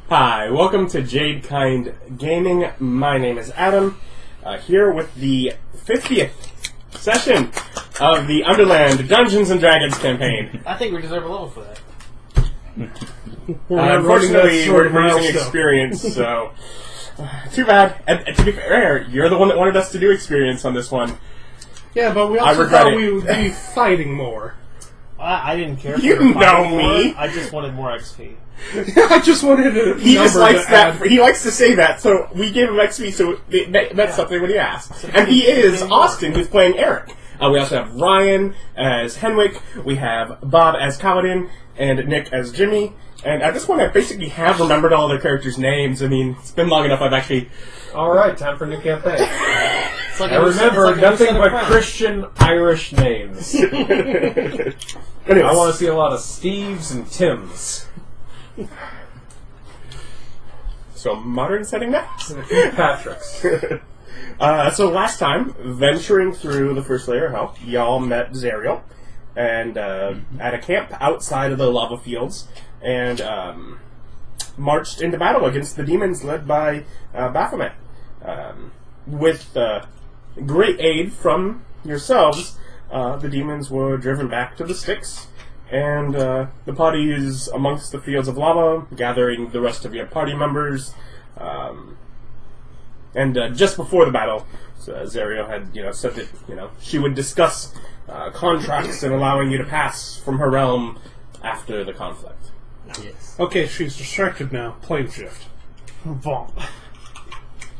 Hi, welcome to Jade Kind Gaming. My name is Adam, here with the 50th session of the Underland Dungeons and Dragons campaign. I think we deserve a level for that. Unfortunately, we're using experience, so too bad. And to be fair, you're the one that wanted us to do experience on this one. Yeah, but we also thought we would be fighting more. I didn't care. You know me. I just wanted more XP. I just wanted a He just number likes to that. add. He likes to say that, so we gave him XP, so that's something when he asks. And he is Austin, who's playing Erich. We also have Ryan as Henwick. We have Bob as Kalidan, and Nick as Jimmy. And I just want to basically have remembered all their characters' names. I mean, it's been long enough. I've actually. All right, time for a new campaign. Like I remember nothing but Christian Irish names. Anyways. I want to see a lot of Steves and Tims. So modern setting next. And a few Patricks. So last time, venturing through the first layer of hell, y'all met Zariel, and at a camp outside of the lava fields, and marched into battle against the demons led by Baphomet. With great aid from yourselves, the demons were driven back to the Styx, and the party is amongst the fields of lava, gathering the rest of your party members. And just before the battle, Zariel had said that she would discuss contracts and allowing you to pass from her realm after the conflict. Yes. Okay, she's distracted now. Plane shift. Vomp.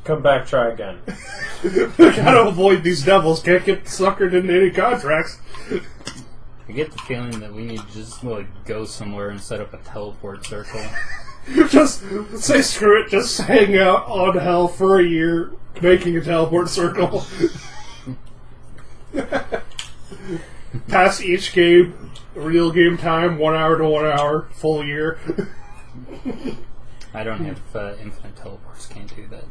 Come back, try again. Gotta avoid these devils. Can't get suckered into any contracts. I get the feeling that we need to just go somewhere and set up a teleport circle. Just say screw it. Just hang out on hell for a year, making a teleport circle. Pass each game, real game time, 1 hour to 1 hour, full year. I don't have infinite teleports, can't do that.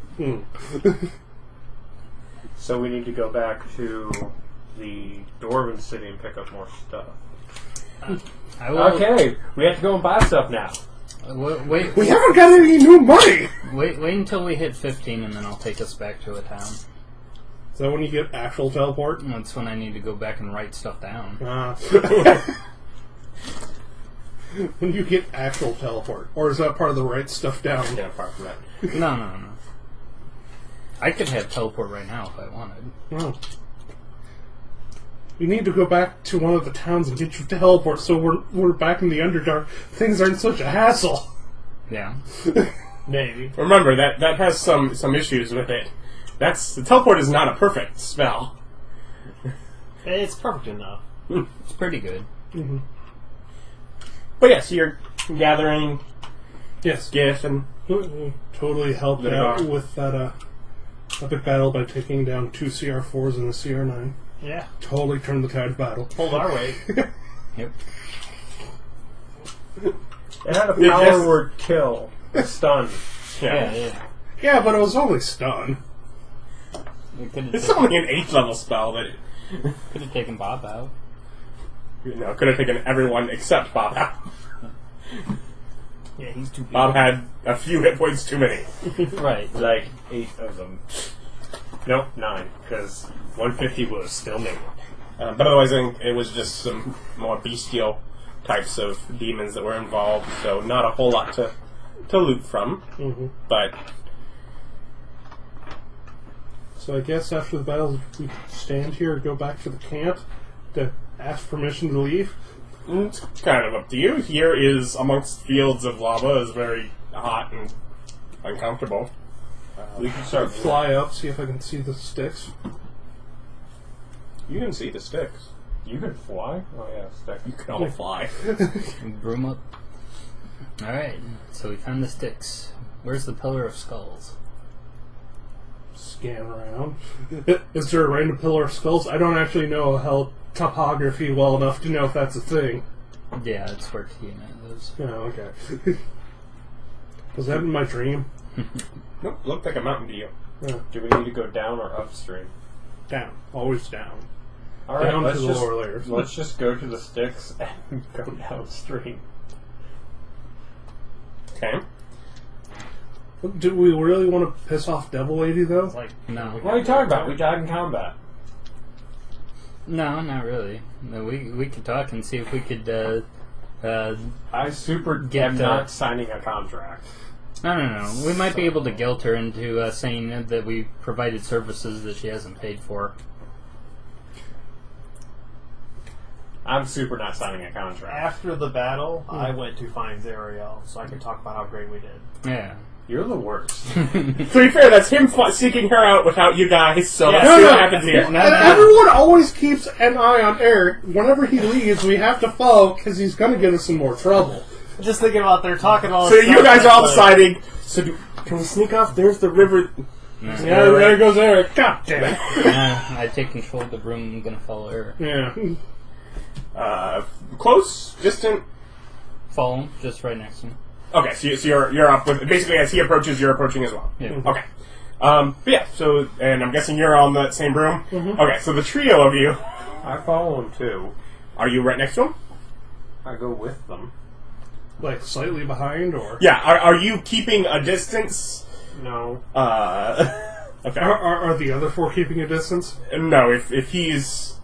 So we need to go back to the Dwarven city and pick up more stuff. Okay, we have to go and buy stuff now. Wait, We haven't got any new money! wait until we hit 15 and then I'll take us back to a town. Is that when you get actual teleport? That's when I need to go back and write stuff down. When you get actual teleport. Or is that part of the write stuff down? Yeah, apart from that. No. I could have teleport right now if I wanted. Oh. You need to go back to one of the towns and get your teleport so we're back in the Underdark. Things aren't such a hassle. Yeah. Maybe. Remember that has some issues with it. The teleport is not a perfect spell. It's perfect enough. It's pretty good. Mm-hmm. But yes, you're gathering Yes. Gith and Totally helped There out are. with that epic battle by taking down 2 CR4s and a CR9. Yeah. Totally turned the tide of battle. Hold our weight. Yep. It had a Yes. power word kill. Stun. Yeah. Yeah, but it was only stun. We could It's have only an 8th level spell that taken Bob out. could have taken everyone except Bob out. Yeah, he's too big. Bob had a few hit points too many. Right. Like 8 of them. Nope, 9, because 150 was still me. But otherwise, I think it was just some more bestial types of demons that were involved, so not a whole lot to loot from. Mm-hmm. But So I guess after the battle, we stand here and go back to the camp to ask permission to leave. it's kind of up to you. Here is amongst fields of lava, is very hot and uncomfortable. We can start Fly up, see if I can see the sticks. You can see the sticks. You can fly? Oh yeah, Styx. You can all fly. Broom up. Alright, so we found the Styx. Where's the Pillar of Skulls? Scan around. Is there a random pillar of skulls? I don't actually know hell topography well enough to know if that's a thing. Yeah, it's where Tiamat lives. Oh, okay. Was that in my dream? Nope, looked like a mountain to you. Oh, Do we need to go down or upstream? down. Always down. All right, down to let's the just, lower layers. let's just go to the Styx and go downstream. Okay. Do we really want to piss off Devil Lady, though? It's like, No. What are you talking about? We died in combat. No, not really. No, we could talk and see if we could. I super Get am the- not signing a contract. No. We might be able to guilt her into saying that we provided services that she hasn't paid for. I'm super not signing a contract. after the battle, I went to find Zariel so I could talk about how great we did. Yeah. You're the worst. To be fair, that's him seeking her out without you guys, so Yeah. let's No, see no. what happens here. And everyone always keeps an eye on Erich. Whenever he leaves, we have to follow because he's going to get us in more trouble. Just thinking about they're talking all So this you stuff, guys are all it's like- deciding, can we sneak off? There's the river. Yeah, there goes Erich. God damn it. I take control of the room. I'm gonna follow her. Yeah. Close, distant. Follow him, just right next to him. Okay, so you're up with, basically as he approaches, you're approaching as well. Yeah. Okay. But yeah, so, and I'm guessing you're on that same room? Okay, so the trio of you, I follow him too. are you right next to him? I go with them. Like slightly behind, or? Yeah, are you keeping a distance? No. Okay. Are the other four keeping a distance? No, if he's...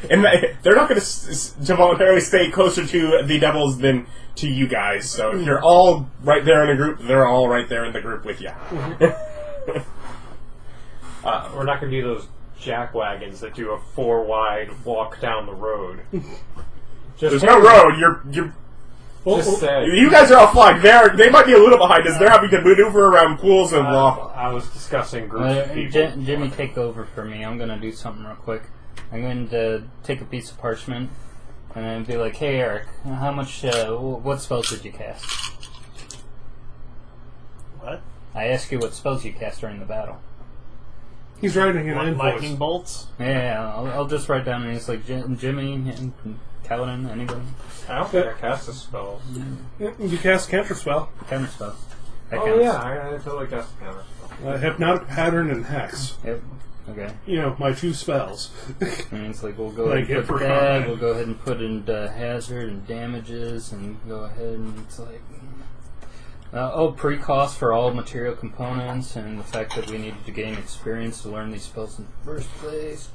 and they're not going to voluntarily stay closer to the devils than to you guys, so if you're all right there in a group, they're all right there in the group with you. We're not going to be those jackwagons that do a 4-wide walk down the road. There's no road, you're Just say. you guys are all flying. They might be a little behind us. They're having to maneuver around pools and lava. I was discussing groups of people. Jimmy, take over for me. I'm gonna do something real quick. I'm going to take a piece of parchment and then be like, "Hey, Erich, how much? What spells did you cast?" What? I ask you what spells you cast during the battle. He's writing an invoice. Lightning bolts? Yeah, I'll just write down, and it's like Jimmy and Kalidan, anybody? I don't think I cast a spell. You cast Counter Spell. Counter spell. That Oh counts. yeah, I totally cast a counter spell. Hypnotic Pattern and Hex. Yep. Okay. You know, my two spells. And it's like, we'll go Like ahead and it put for that, combat. we'll go ahead and put in hazard and damages, and go ahead and it's like... pre-cost for all material components, and the fact that we needed to gain experience to learn these spells in the first place.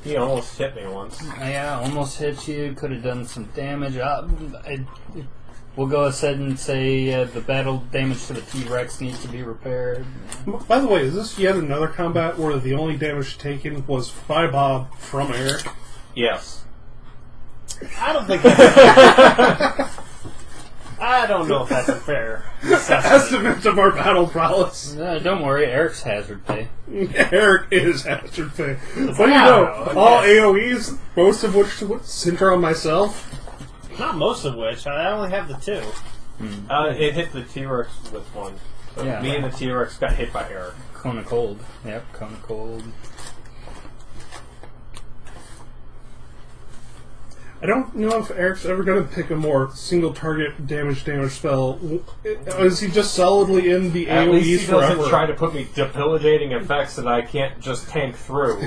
He almost hit me once. Yeah, almost hit you, could have done some damage. We'll go ahead and say the battle damage to the T-Rex needs to be repaired. By the way, is this yet another combat where the only damage taken was by Bob from Erich? Yes. I don't think that's I don't know if that's a fair assessment. Estimate of our battle prowess. Don't worry, Eric's hazard pay. Erich is hazard pay. What do you Wow, know? All okay. AoEs, most of which center on myself. Not most of which. I only have the two. It hit the T-Rex with one. So Yeah. me and the T-Rex got hit by Erich. Cone of Cold. Yep, Cone of Cold. I don't know if Eric's ever going to pick a more single target damage spell. Is he just solidly in the At AoEs least he doesn't forever? try to put me debilitating effects that I can't just tank through,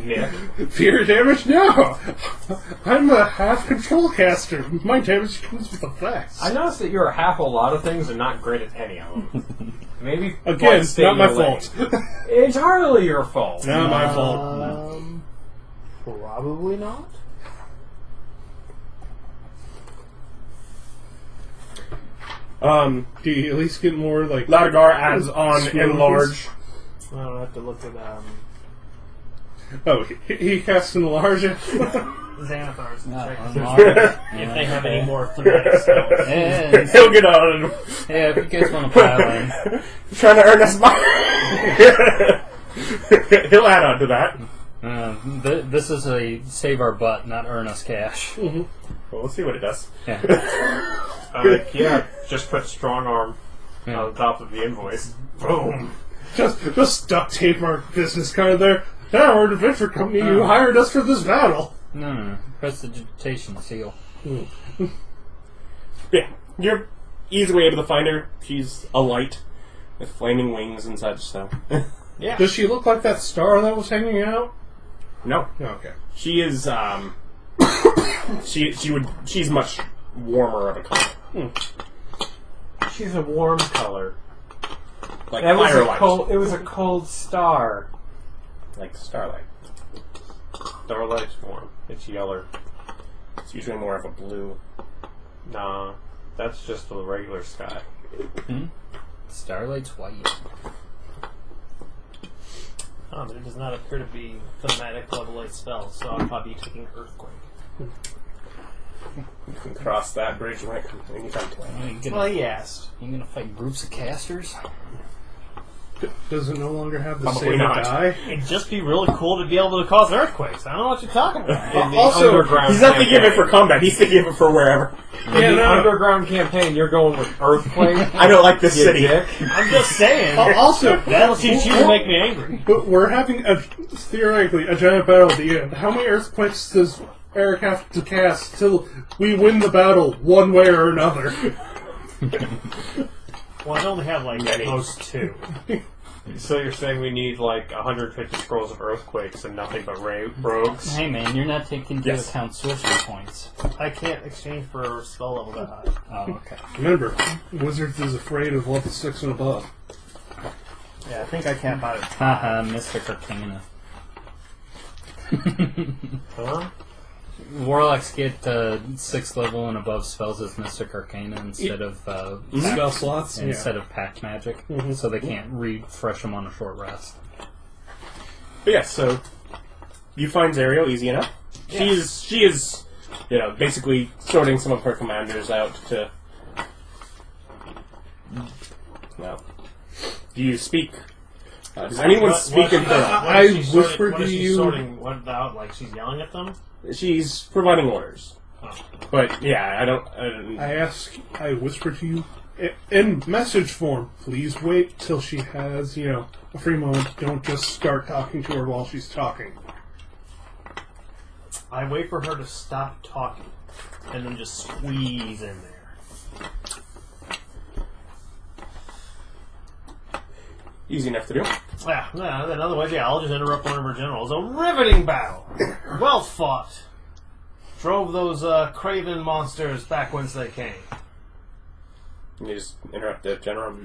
Nick. Fear damage? No! I'm a half control caster. My damage comes with effects. I noticed that you're half a lot of things and not great at any of them. Maybe Again, one stay not my your lane. fault. Entirely your fault. Not my fault. Probably not. Do you at least get more, like... Laduguer adds on Smooth. enlarge. I don't have to look at Oh, he casts enlarge it? Xanathars and check to see Enlarge. if they have any more thematic spells. Yeah, He'll get on. if you guys want to pile in. Trying to earn us money. He'll add on to that. This is a save our butt, not earn us cash. Well, we'll see what it does. Yeah. Just put strong arm on top of the invoice. Boom. Just duct tape our business card there. Yeah, we're an adventure company. You hired us for this battle. No. Prestidigitation seal. Yeah, you're easily able to find her. She's a light with flaming wings and such, so. Yeah. Does she look like that star that was hanging out? No. Okay. She is, she's much warmer of a color. She's a warm color. Like That was firelight. it was a cold star. Like starlight. Starlight's warm. It's yellow. It's usually more of a blue. Nah, that's just the regular sky. Starlight's white. But it does not appear to be thematic level 8 spells, so I'll probably be taking Earthquake. You can cross that bridge anytime. Well, he asked. You gonna fight groups of casters? Does it no longer have the Probably same not. die? It'd just be really cool to be able to cause earthquakes. I don't know what you're talking about. In the Also, underground He's not thinking of it campaign- for combat, he's thinking of it for wherever. In the underground campaign, you're going with Earthquake. I don't like this you city. dick. I'm just saying. Also, That'll teach you to make me angry. but we're having theoretically a giant battle at the end. How many earthquakes does Erich have to cast till we win the battle one way or another? Well, I only have like Many. those 2. So you're saying we need like 150 scrolls of Earthquakes and nothing but rogues? Hey man, you're not taking into Yes. account sorcery points. I can't exchange for spell level that high. Oh, okay. Remember, Wizards is afraid of level 6 and above. Yeah, I think I can't buy it. Haha, Mystic Arcana. Huh? Warlocks get 6th level and above spells as Mystic Arcana instead of Spell slots? instead of Pact Magic, Mhm. so they can't refresh them on a short rest. But yes, so you find Zariel easy enough. She is, basically sorting some of her commanders out to. Well, do you speak? Does anyone speak in her? I whispered to you- Sorting what out? Like she's yelling at them? She's providing orders. Oh. But yeah, I don't. I whisper to you in message form. Please wait till she has, a free moment. Don't just start talking to her while she's talking. I wait for her to stop talking, and then just squeeze in there. Easy enough to do. Yeah, in other words, I'll just interrupt one of her generals. A riveting battle! Well fought! Drove those craven monsters back whence they came. You just interrupt the general.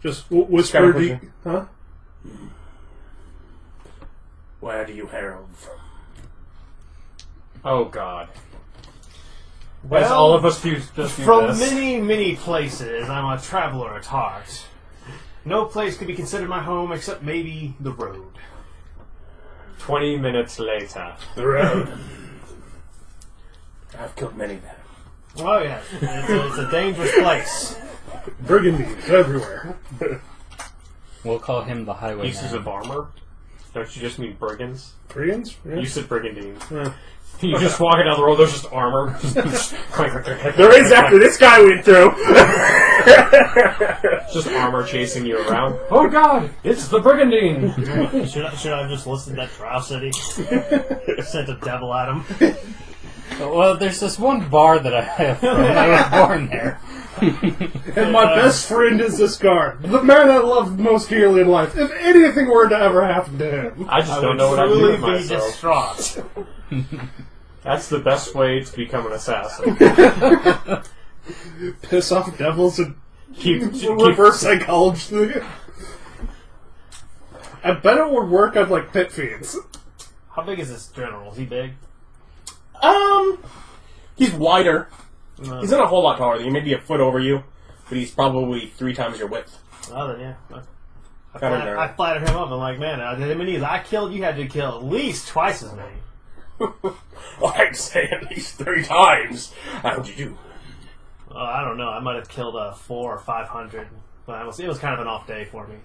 Just whisper to you. Huh? Where do you herald from? Oh God. Well, As all of us just do From this. many, many places, I'm a traveler at heart. No place could be considered my home except maybe the road. 20 minutes later. The road. I've killed many there. Oh yeah, it's a dangerous place. Brigandies everywhere. We'll call him the Highway Pieces Man. of armor? Don't you just mean brigands? Brigands? Yeah. You said brigandines. Yeah. You just walking down the road, there's just armor. There There is after this guy went through. Just armor chasing you around. Oh God, it's the brigandine! Should I have just listened to that Drow City? Sent a devil at him. Well, there's this one bar that I have from. I was born there. And my best friend is this guard. The man I love most dearly in life. If anything were to ever happen to him. I just don't know what I do Truly with be myself. distraught. That's the best way to become an assassin. Piss off devils and Keep reverse psychology. I bet it would work on like pit fiends. How big is this general? Is he big? He's wider. No. He's not a whole lot taller than you, maybe a foot over you, but he's probably 3 times your width. Oh, then yeah. Kinda narrow. I flatter him up. I'm like, man, how many I killed? You had to kill at least twice as many. I'd say at least 3 times. How'd you do? I don't know. I might have killed 400 or 500, but it was kind of an off day for me.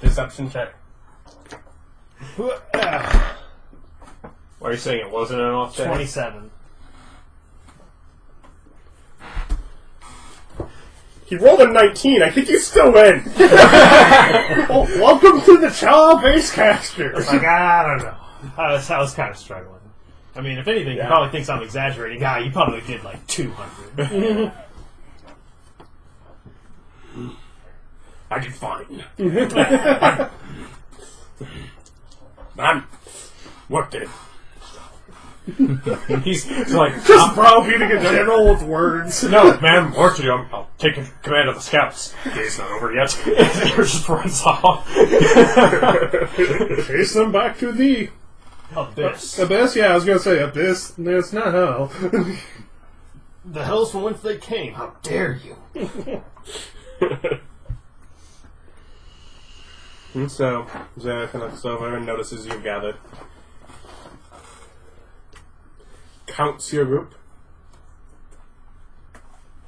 Deception check. Why are you saying it wasn't an off day? 27. He rolled a 19. I think you still win. Oh, welcome to the Chow Base Casters. Like, I don't know. I was kind of struggling. I mean, if anything, he probably thinks I'm exaggerating. Guy, you probably did like 200. I did fine. Man, what did? He's like, Just browbeating a general with words. no, man, work to do. I'll take command of the scouts. Day's not over yet. He just runs off. Chase them back to the Abyss. abyss. Yeah, I was gonna say abyss. It's not hell. The hills from whence they came. How dare you? And so, Zariel looks over and notices you've gathered. Counts your group.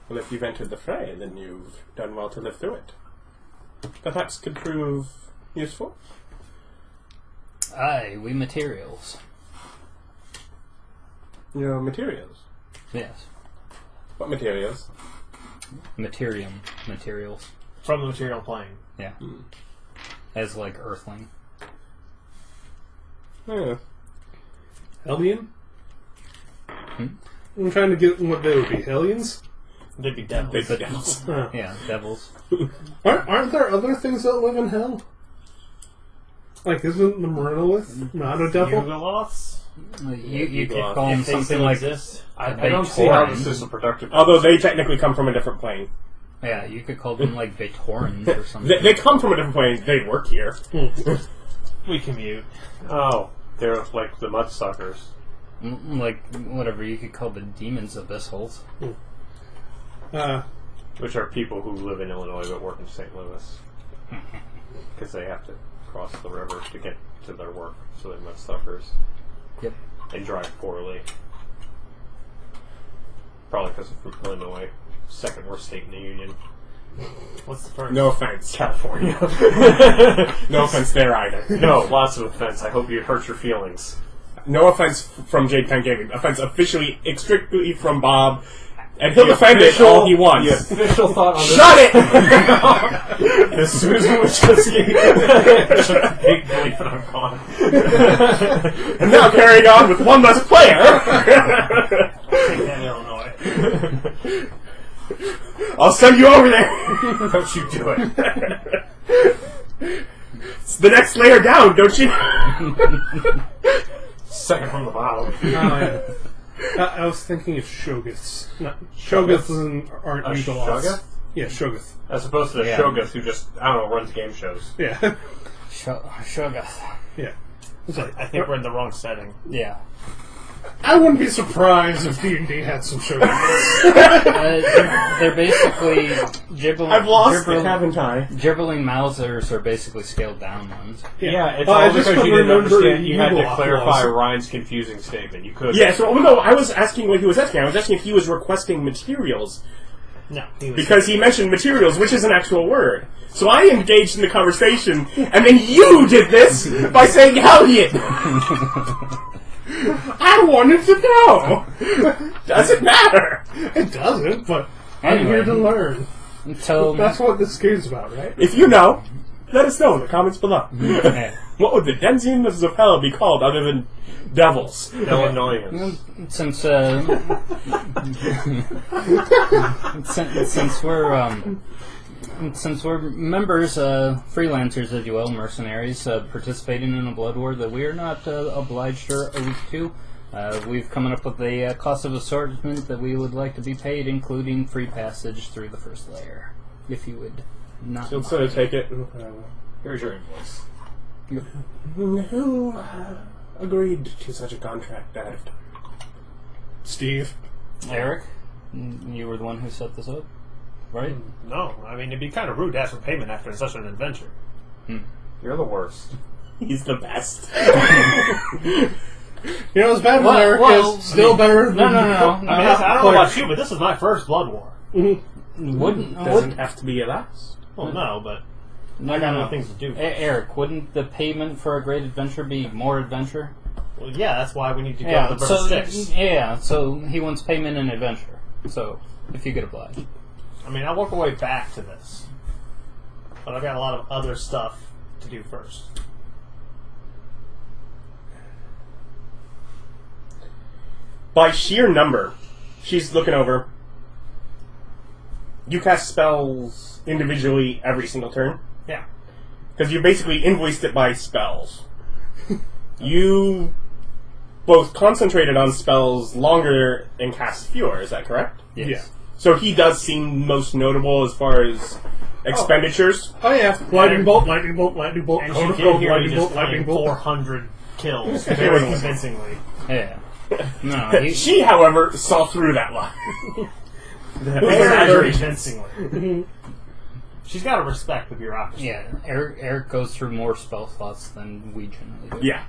Well, if you've entered the fray, then you've done well to live through it. Perhaps could prove useful. Aye, we materials. Your materials. Yes. What materials? Materium. Materials. From the material plane. Yeah. As like earthling. Yeah. Hellion? I'm trying to get what they would be. Hellions? They'd be devils. Big devils. Yeah, devils. Aren't there other things that live in hell? Like, isn't the Monolith not a devil? Yugoloths? You could call them If they something still like... exist. I don't see how this is a productive. Although they technically come from a different plane. Yeah, you could call them like Vatorans or something. They come from a different plane. They work here. We commute. Oh, they're like the mudsuckers. Like, whatever, you could call the demons abyssals. Which are people who live in Illinois but work in St. Louis. Because they have to cross the river to get to their work. So they're mudsuckers. Yep. They drive poorly. Probably because they're from Illinois. Second worst state in the Union. What's the first? No offense. California. No offense there either. No, lots of offense. I hope you hurt your feelings. No offense from Jade Penn Gaming. Offense officially, strictly from Bob. And he'll defend it all he wants. The official thought on this. Shut it! As Susan was just a big belief that I'm gone. And now carrying on with one less player. Take that, Illinois. I'll send you over there. Don't you do it. It's the next layer down, don't you? Second from the bottom. Oh, yeah. I was thinking of Shoggoths. No, Shoggoths aren't Yugoloths. Shoggoth? Yeah, Shoggoth. As opposed to the Shoggoth who just, I don't know, runs game shows. Yeah. Shoggoth. Yeah. I think we're in the wrong setting. Yeah. I wouldn't be surprised if D&D had some Shoggoths. They're basically I've lost it, haven't I? Gibberling Mousers are basically scaled down ones. Yeah, it's I all just because you couldn't didn't remember understand. You had to Yugoloth clarify laws. Ryan's confusing statement. You could. Yeah, so no, I was asking what he was asking. I was asking if he was requesting materials. No, he was Because he mentioned materials, which is an actual word. So I engaged in the conversation, and then you did this by saying Hellion! I wanted to know! Doesn't matter! It doesn't, but I'm here to learn. Until That's what this game's about, right? If you know, let us know in the comments below. yeah. What would the Denzians of Hell be called other than devils? Illinoisans. Since since we're members, freelancers, if you will, mercenaries, participating in a blood war that we are not obliged or owed to, we've come up with a cost of assortment that we would like to be paid, including free passage through the first layer, if you would not. So instead of take it, Here's your invoice. who agreed to such a contract ahead of time? Steve. Erich, you were the one who set this up, right? No, I mean, it'd be kind of rude to ask for payment after such an adventure. You're the worst. He's the best. You know, as bad as Well, Eric well, is, still better than... No. I mean, I don't know about you, but this is my first blood war. Doesn't have to be your last. Well, no, but No, I got other things to do. Erich, wouldn't the payment for a great adventure be more adventure? Well, yeah, that's why we need to go to the so Styx. so he wants payment in adventure. So, if you could oblige. I mean, I'll work our way back to this. But I've got a lot of other stuff to do first. by sheer number, she's looking over. You cast spells individually every single turn? Yeah. Because you basically invoiced it by spells. You both concentrated on spells longer and cast fewer, is that correct? Yes. Yeah. So he does seem most notable as far as expenditures. Oh yeah, lightning bolt, lightning bolt, lightning bolt, And cone she of did gold, hear you lightning just bolt, lightning claim bolt. 400 kills very convincingly. Yeah. No, he, She, however, saw through that lie. Very convincingly. She's got to respect the bureaucracy. yeah. Eric goes through more spell slots than we generally do. Yeah.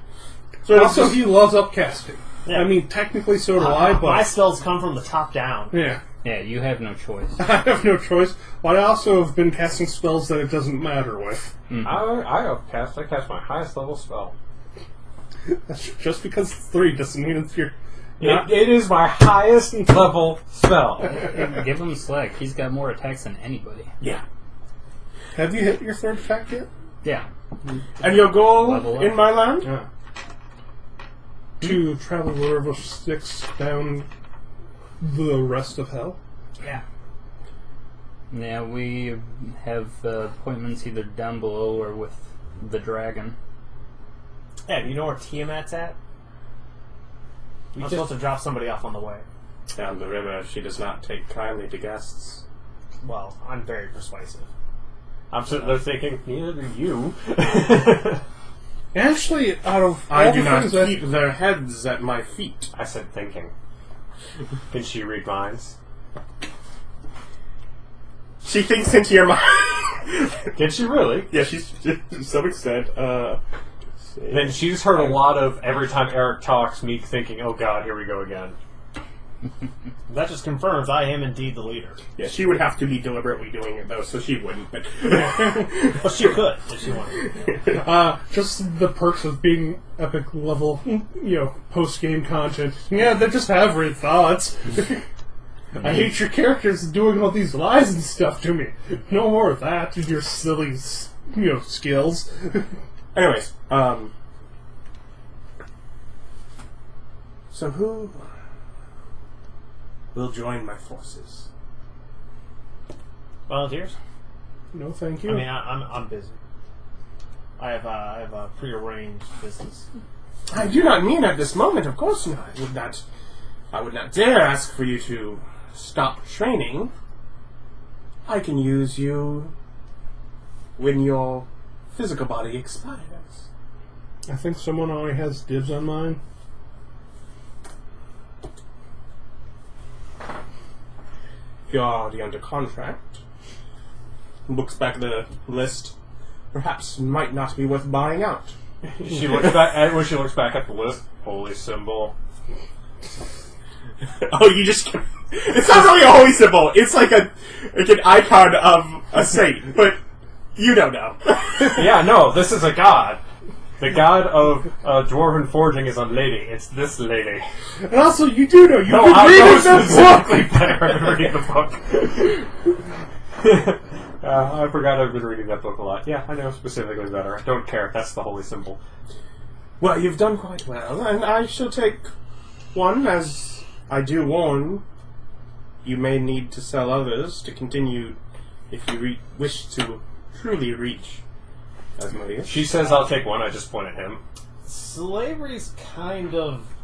So Also, he loves upcasting. Yeah. I mean, technically so do I, but My spells come from the top down. yeah, Yeah, you have no choice. I have no choice. But I also have been casting spells that it doesn't matter with. I cast my highest level spell. Just because it's 3 doesn't mean it's your. It is my highest level spell. Give him slack. He's got more attacks than anybody. yeah. Have you hit your 3rd attack yet? Yeah. And your goal Level up. in my land? Yeah. To travel the river Styx down the rest of hell. Yeah. Yeah, we have appointments either down below or with the dragon. Yeah, do you know where Tiamat's at? I'm supposed to drop somebody off on the way. Down the river, she does not take kindly to guests. Well, I'm very persuasive. I'm sitting there thinking, neither do you. Actually, out of all I do the not things that keep their heads at my feet. I said thinking. Can she read minds? She thinks into your mind. Can she really? Yeah, she's to some extent. Then she's heard a lot of every time Eric talks, me thinking, oh god, here we go again. That just confirms I am indeed the leader. Yeah, she would have to be deliberately doing it though, so she wouldn't. But But she could if she wanted. just the perks of being epic level, post game content. Yeah, they just have weird thoughts. I hate your characters doing all these lies and stuff to me. No more of that. Your silly, skills. anyways, so who will join my forces? Volunteers? No, thank you. I mean, I'm busy. I have a prearranged business. I do not mean at this moment, of course not. I would not dare ask for you to stop training. I can use you when your physical body expires. I think someone already has dibs on mine. You're already under contract. Looks back at the list. Perhaps might not be worth buying out. She looks back, and when she looks back at the list, holy symbol. Oh, you just... It's not really a holy symbol. It's like an icon of a saint, but you don't know. Yeah, no, this is a god. The god of dwarven forging is a lady. It's this lady. And also, you do know. You've No, been I know reading the book! specifically better. I've been reading the book. I forgot I've been reading that book a lot. Yeah, I know specifically better. I don't care. That's the holy symbol. Well, you've done quite well, and I shall take one, as I do warn. You may need to sell others to continue if you wish to truly reach Asmodeus. She says I'll take one. I just point at him. Slavery's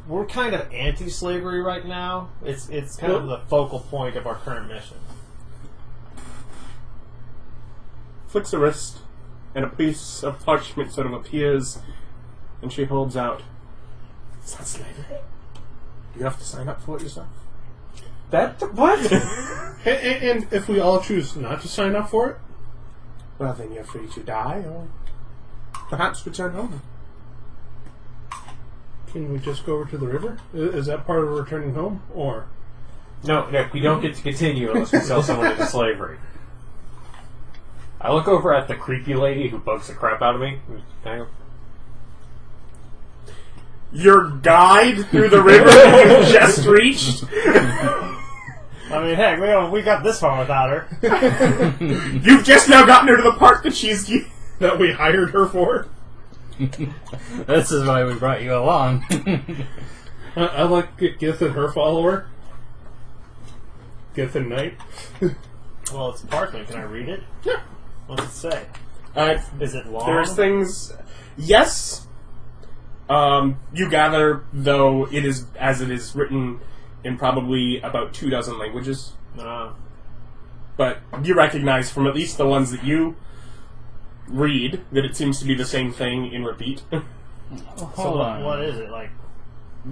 we're kind of anti-slavery right now. It's kind of the focal point of our current mission. Flicks a wrist, and a piece of parchment sort of appears, and she holds out. It's not slavery. You have to sign up for it yourself. That what? And if we all choose not to sign up for it, Well, then you're free to die, or perhaps return home. can we just go over to the river? Is that part of returning home? Or No, we don't get to continue unless we sell someone into slavery. I look over at the creepy lady who bugs the crap out of me. Hang on. Your guide through the river you just reached? I mean, heck, we got this far without her. You've just now gotten her to the part that she's... that we hired her for? This is why we brought you along. I like Gith and her follower. Gith and Knight. Well, it's parchment. Can I read it? Yeah. What's it say? Is it long? There's things... Yes. You gather, though, it is written in probably about 24 languages. But you recognize from at least the ones that you read that it seems to be the same thing in repeat. Hold on. What is it? Like,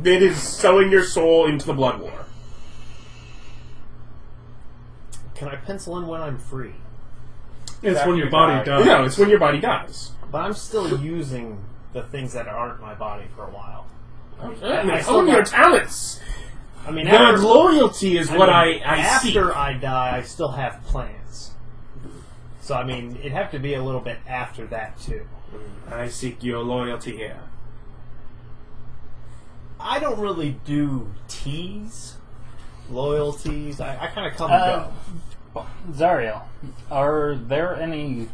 It is selling your soul into the blood war. can I pencil in when I'm free? It's After when your you body die. dies. No, it's when your body dies. But I'm still using the things that aren't my body for a while. I still Own your got- talents. I mean, The loyalty is what I seek. after I die, I still have plans. So I mean, it'd have to be a little bit after that too. I seek your loyalty here. I don't really do teas, loyalties. I kind of come and go. Zariel, are there any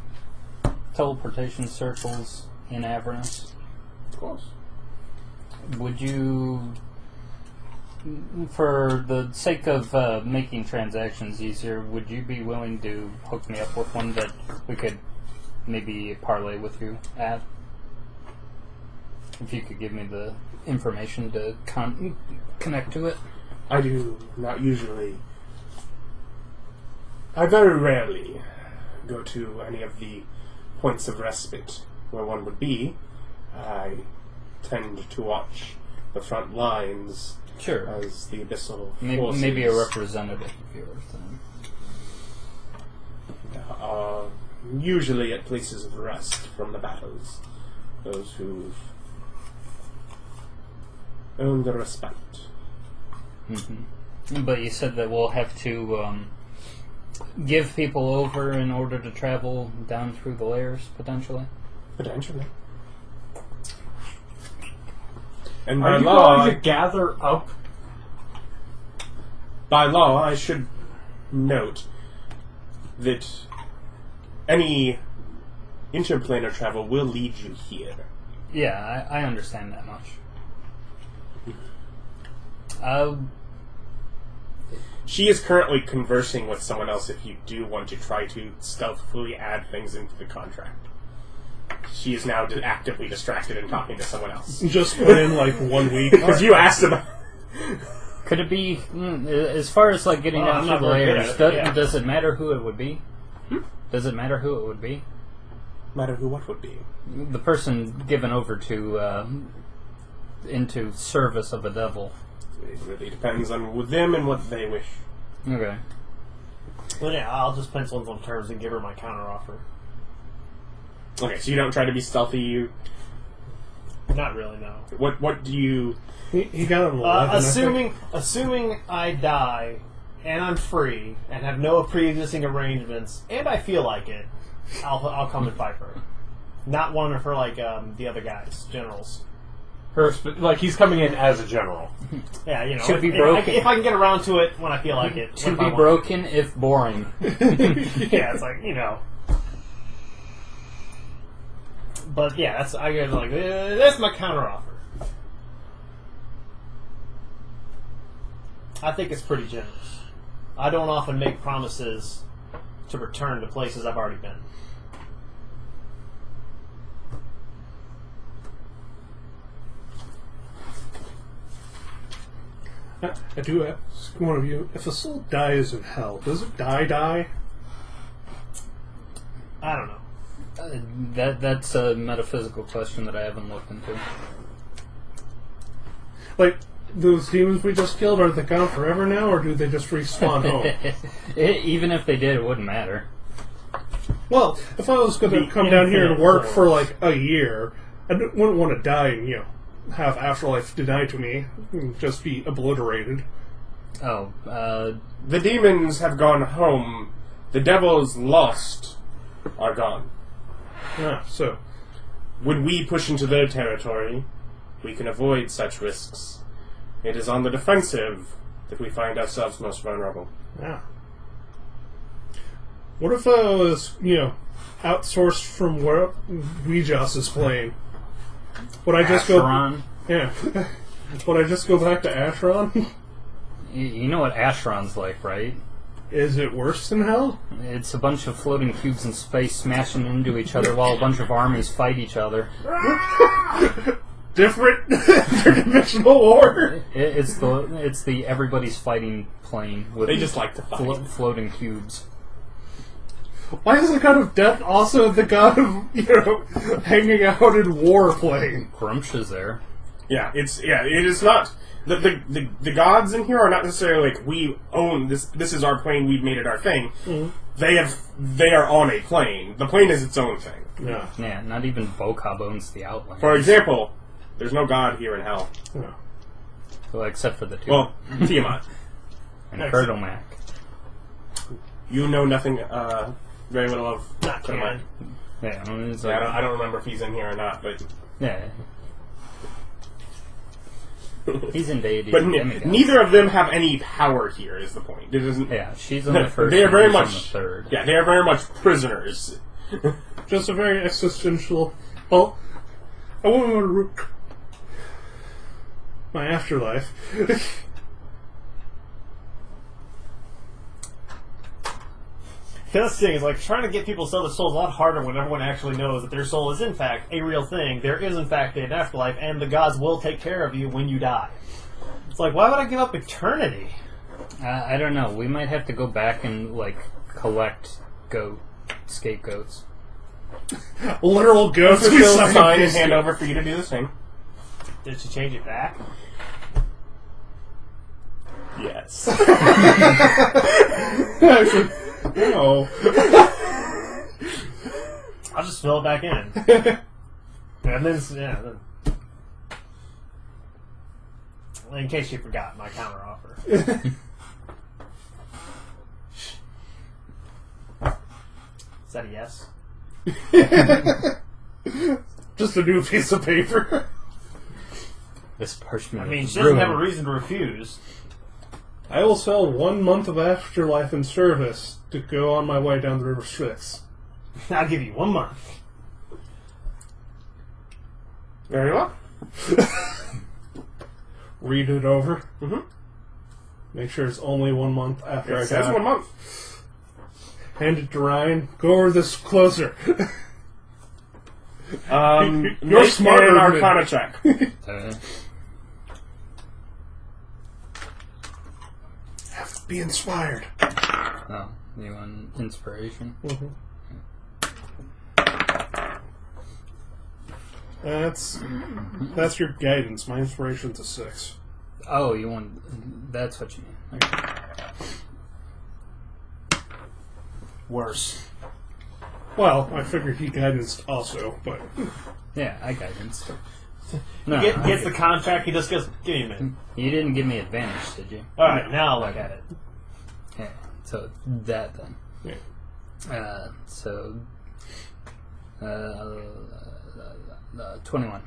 teleportation circles in Avernus? Of course. Would you, for the sake of making transactions easier, would you be willing to hook me up with one that we could maybe parlay with you at? If you could give me the information to connect to it. I do not usually. I very rarely go to any of the points of respite where one would be. I tend to watch the front lines Sure. as the abyssal Maybe a forces representative of yours then. are usually at places of rest from the battles. Those who've earned the respect. Mm-hmm. But you said that we'll have to give people over in order to travel down through the layers, potentially? Potentially. And Are by you law, going to gather up? by law, I should note that any interplanar travel will lead you here. Yeah, I understand that much. She is currently conversing with someone else if you do want to try to stealthily add things into the contract. She is now actively distracted and talking to someone else. Just put in like 1 week. Because you asked about... Could it be, as far as like getting Well, down I'm through not the very good layers, at it, yeah. does it matter who it would be? Does it matter who it would be? Matter who what would be. The person given over to into service of the devil. It really depends on them and what they wish. Okay. Well, yeah, I'll just pencil in some terms and give her my counteroffer. Okay, so you don't try to be stealthy, you... Not really, no. What do you... He got an 11. I think. Assuming I die and I'm free and have no pre-existing arrangements and I feel like it, I'll come and fight her. Not one of her like the other guys, generals. Like he's coming in as a general. Yeah, you know, To be broken. if I can get around to it when I feel like it. To if I be want. broken if boring. Yeah, it's like, you know. But yeah, that's that's my counteroffer. I think it's pretty generous. I don't often make promises to return to places I've already been. I do ask one of you, if a soul dies in hell, does it die? I don't know. That's a metaphysical question that I haven't looked into. Like, those demons we just killed, are they gone forever now, or do they just respawn home? Even if they did, it wouldn't matter. Well, if I was going to come down here and work for like a year, I wouldn't want to die and, have afterlife denied to me, and just be obliterated. Oh, The demons have gone home. The devils lost are gone. Yeah, so When we push into their territory, we can avoid such risks. It is on the defensive that we find ourselves most vulnerable. yeah. What if I was, outsourced from where Ouijas is playing? Would I just go? Asheron. Yeah. Would I just go back to Ashron? You know what Ashron's like, right? Is it worse than hell? It's a bunch of floating cubes in space smashing into each other while a bunch of armies fight each other. Different interdimensional war. It's the everybody's fighting plane with They just like to fight. Floating cubes. Why is the god of death also the god of, hanging out in war playing? Grumsh is there. Yeah, it is not the gods in here are not necessarily like we own this. This is our plane. We've made it our thing. Mm-hmm. They are on a plane. The plane is its own thing. Yeah. Yeah, not even Bokob owns the outline. For example, there's no god here in hell. Yeah. Well, except for the two. Well, Tiamat. And Erdomac. You know nothing. Very little of. Not canon. Yeah, I mean, it's Yeah, like, I don't remember if he's in here or not, but yeah. He's in deity. but neither of them have any power here. Is the point? It isn't. Yeah, she's on the first. They are very and he's much. on the third. Yeah, they are very much prisoners. Just a very existential. Well, I wouldn't want to root my afterlife. The other thing is, like, trying to get people to sell their soul is a lot harder when everyone actually knows that their soul is, in fact, a real thing. There is, in fact, an afterlife, and the gods will take care of you when you die. It's like, why would I give up eternity? I don't know. We might have to go back and, like, collect scapegoats. Literal ghosts. We'll sign and hand over for you to do the same. Did she change it back? Yes. No. I'll just fill it back in. And then, in case you forgot, my counter offer. Is that a yes? Just a new piece of paper. This parchment. I mean, she doesn't have a reason to refuse. I will sell 1 month of afterlife in service to go on my way down the river Styx. I'll give you 1 month. Very well. Read it over. Mm-hmm. Make sure it's only 1 month after I It says got 1 month. Hand it to Ryan. Go over this closer. You're You're smart smarter in than Arcana check. Be inspired. Oh, you want inspiration? Mm-hmm. That's your guidance. My inspiration's a 6. Oh, you want... That's what you mean. Okay. Worse. Well, I figured he guidance also, but Yeah, I guidance. He No, gets the contract, he just goes, give me a minute. you didn't give me advantage, did you? Alright, now I'll look at it. Yeah, so that then. yeah. So... 21.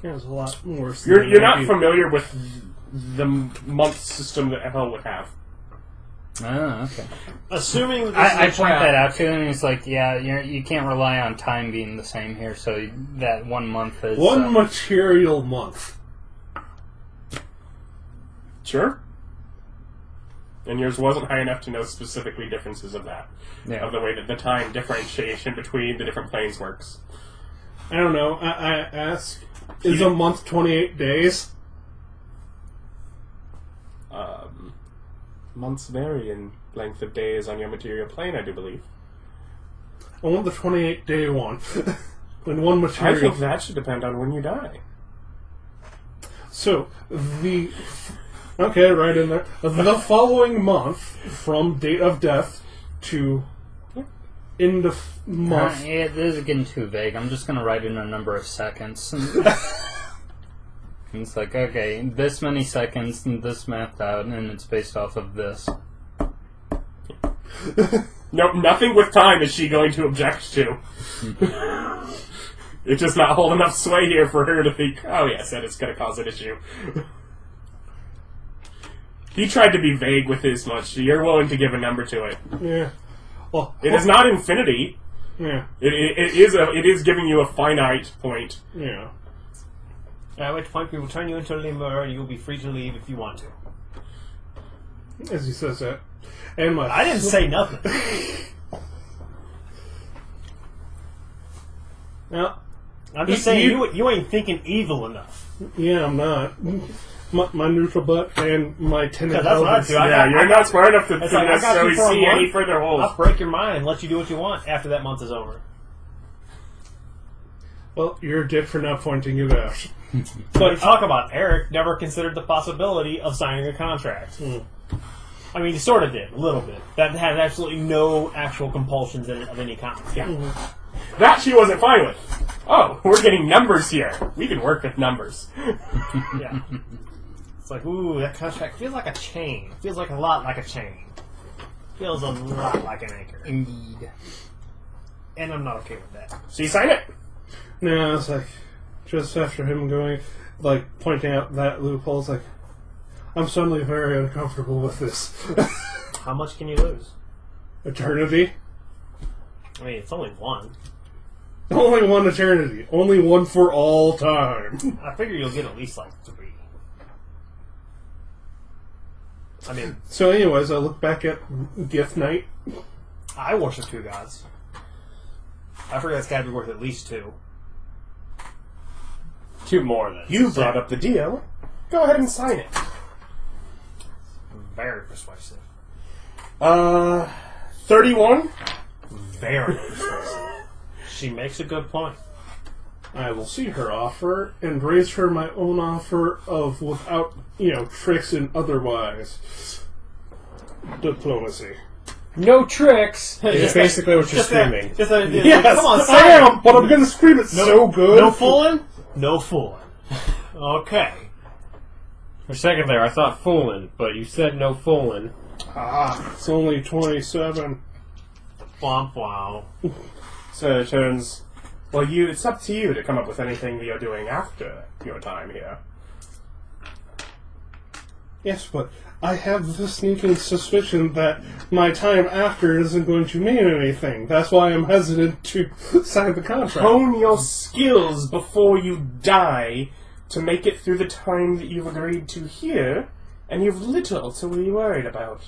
Yeah, it's a lot worse. You're not familiar with the month system that hell would have. Oh, okay. Assuming that I this is point a that trap, out to him, and he's like, yeah, you can't rely on time being the same here, so that 1 month is... One material month. Sure. And yours wasn't high enough to know specifically differences of that. Yeah. Of the way that the time differentiation between the different planes works. I don't know. I ask, is a month 28 days? Months vary in length of days on your material plane, I do believe. I want the 28-day one. And one I material. think that should depend on when you die. So, okay, right in there. The following month, from date of death to end of month. Yeah, this is getting too vague. I'm just going to write in a number of seconds. And it's like, okay, this many seconds, and this mapped out, and it's based off of this. Nope, nothing with time is she going to object to. It's just not holding enough sway here for her to think, oh yes, that is going to cause an issue. He tried to be vague with his much. You're willing to give a number to it. Yeah. Well, It is not infinity. Yeah. It is giving you a finite point. Yeah. At which point we will turn you into a lemur and you will be free to leave if you want to. As he says that. And my I didn't say nothing. Now, I'm just saying you ain't thinking evil enough. yeah, I'm not. My neutral butt and my 10 That's what I intelligence. do. Yeah, you're not smart enough to It's like, I got you necessarily for a see any month. further holes. I'll break your mind and let you do what you want after that month is over. Well, you're a dick for not pointing it out. But talk about Erich never considered the possibility of signing a contract. I mean, he sort of did, a little bit. That had absolutely no actual compulsions in it of any kind. Yeah. That she wasn't fine with. Oh, we're getting numbers here. We can work with numbers. Yeah. It's like, ooh, that contract feels like a chain. Feels like a lot like a chain. Feels a lot like an anchor. Indeed. And I'm not okay with that. So you sign it. No, it's like, just after him going, like, pointing out that loophole, it's like, I'm suddenly very uncomfortable with this. How much can you lose? Eternity? I mean, it's only one. Only one eternity. Only one for all time. I figure you'll get at least like 3. I mean, So anyways, I look back at Gift Night. I worship 2 gods. I figure that's gotta be worth at least 2. 2 more than. You brought up the deal. Go ahead and sign it. Very persuasive. 31. Very persuasive. She makes a good point. I will see her offer and raise her my own offer of without, tricks and otherwise. Diplomacy. No tricks! It's basically what you're screaming. Yes, come on, I say it. am, but I'm gonna scream it so good. No fooling? No fooling. Okay. For a second there, I thought fooling, but you said no fooling. It's only 27. Womp wow. So it turns. Well, it's up to you to come up with anything that you're doing after your time here. Yes, but I have the sneaking suspicion that my time after isn't going to mean anything. That's why I'm hesitant to sign the contract. Hone your skills before you die to make it through the time that you've agreed to here, and you've little to be worried about.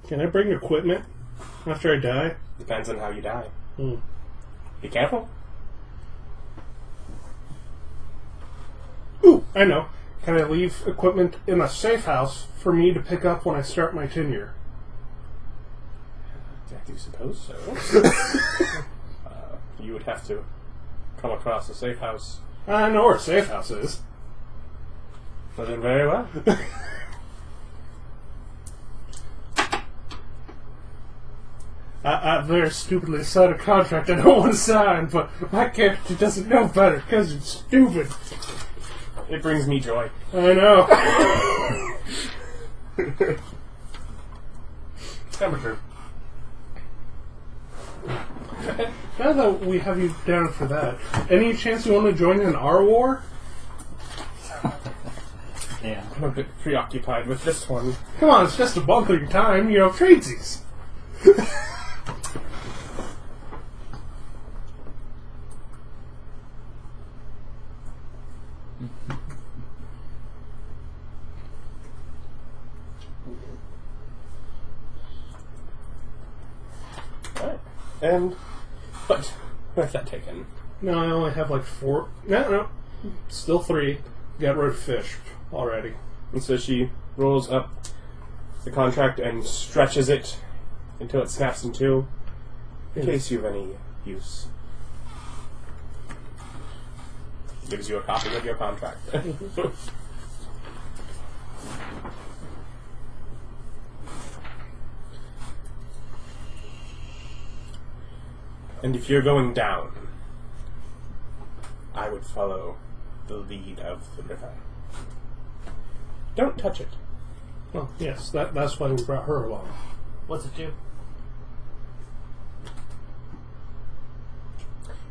Can I bring equipment after I die? Depends on how you die. Be careful. Ooh, I know. Can I leave equipment in a safe house for me to pick up when I start my tenure? I do suppose so. You would have to come across a safe house. I know where a safe house is. Well, then very well. I very stupidly signed a contract I don't want to sign, but my character doesn't know better because it's stupid. It brings me joy. I know. Temperature. Now that we have you down for that, any chance you want to join in our war? Yeah. I'm a bit preoccupied with this one. Come on, it's just a bunkering time, tradesies. Alright. But, where's that taken? No, I only have like 4. No. Still 3. Got rid of fish already. And so she rolls up the contract and stretches it until it snaps in 2, in case you have any use. Gives you a copy of your contract. And if you're going down, I would follow the lead of the river. Don't touch it. Well, yes, that's why we brought her along. What's it do?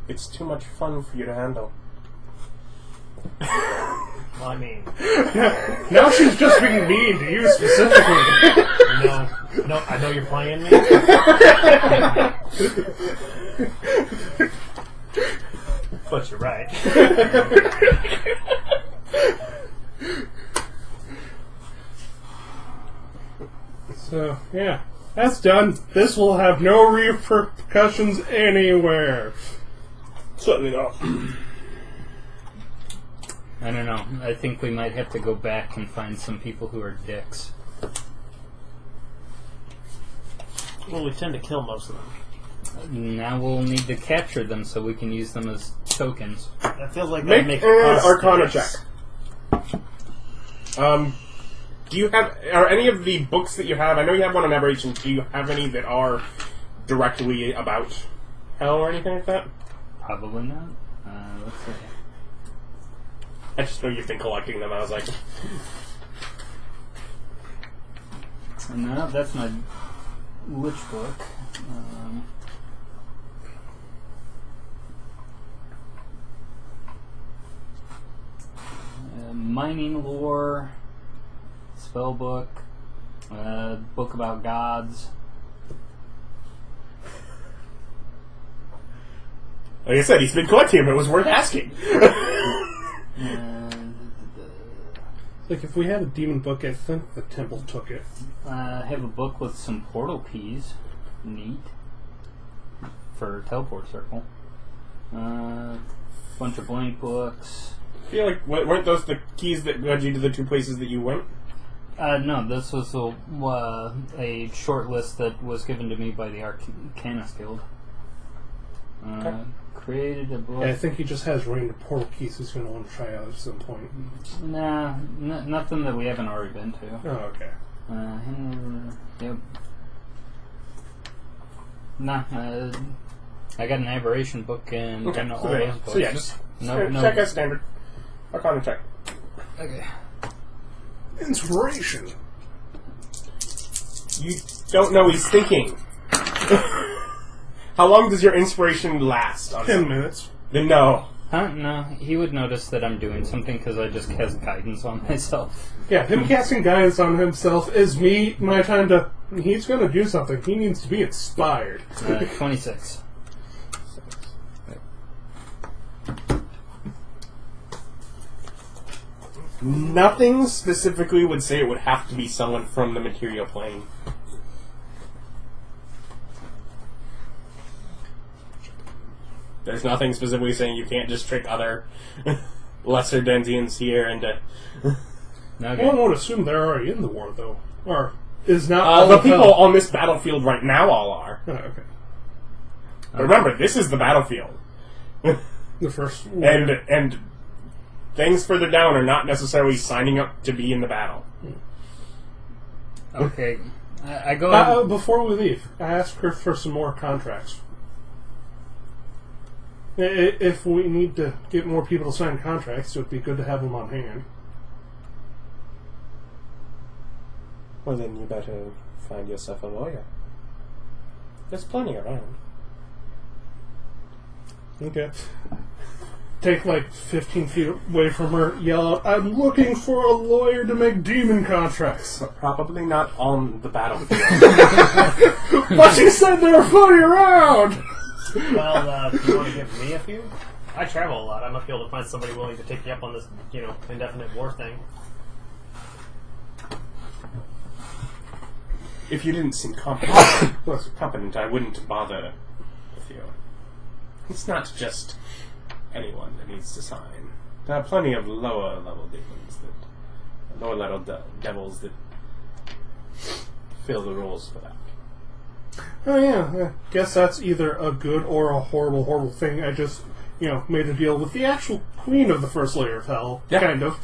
It's too much fun for you to handle. Well, I mean, Now she's just being mean to you specifically. no, I know you're playing me. But you're right. So, yeah. That's done. This will have no repercussions anywhere. Certainly not. I don't know. I think we might have to go back and find some people who are dicks. Well, we tend to kill most of them. Now we'll need to capture them so we can use them as tokens. That feels like Make that makes an us Arcana dicks. check. Do you have... Are any of the books that you have... I know you have one on Aberration. Do you have any that are directly about hell or anything like that? Probably not. Let's see. I just know you've been collecting them. I was like... No, that's my Lich book. Mining lore, spell book, book about gods. Like I said, he's been collecting them. It was worth asking. Like, if we had a demon book, I think the temple took it. I have a book with some portal keys. Neat. For teleport circle. Bunch of blank books. I feel like, weren't those the keys that led you to the two places that you went? No, this was a short list that was given to me by the Arcanist Guild. Okay. Created a book. Yeah, I think he just has random portal keys he's going to want to try out at some point. Nah, nothing that we haven't already been to. Oh, okay. Yep. Nah, I got an aberration book and Okay, all so, those books. so yeah, just No. check as standard. Arcana check. Okay. Inspiration. You don't know he's thinking. How long does your inspiration last? 10 minutes. Then no. Huh? No, he would notice that I'm doing something because I just cast guidance on myself. Yeah, him casting guidance on himself is my time to... He's going to do something. He needs to be inspired. 26. Nothing specifically would say it would have to be someone from the material plane. There's nothing specifically saying you can't just trick other lesser Denzians here into... Okay. One would assume they're already in the war, though. Or is not the all of people hell. on this battlefield right now all are. Oh, okay. But remember, this is the battlefield. The first... And things further down are not necessarily signing up to be in the battle. Okay. I go ahead. Before we leave, I asked her for some more contracts. If we need to get more people to sign contracts, it would be good to have them on hand. Well, then you better find yourself a lawyer. There's plenty around. Okay. Take like 15 feet away from her, yell out, "I'm looking for a lawyer to make demon contracts." But probably not on the battlefield. But she said they were floating around! Well, do you want to give me a few? I travel a lot. I must be able to find somebody willing to take you up on this, indefinite war thing. If you didn't seem competent, I wouldn't bother with you. It's not just anyone that needs to sign. There are plenty of lower level demons lower level devils that fill the rules for that. Oh yeah, I guess that's either a good or a horrible, horrible thing. I just, made a deal with the actual queen of the first layer of hell, Yeah. kind of.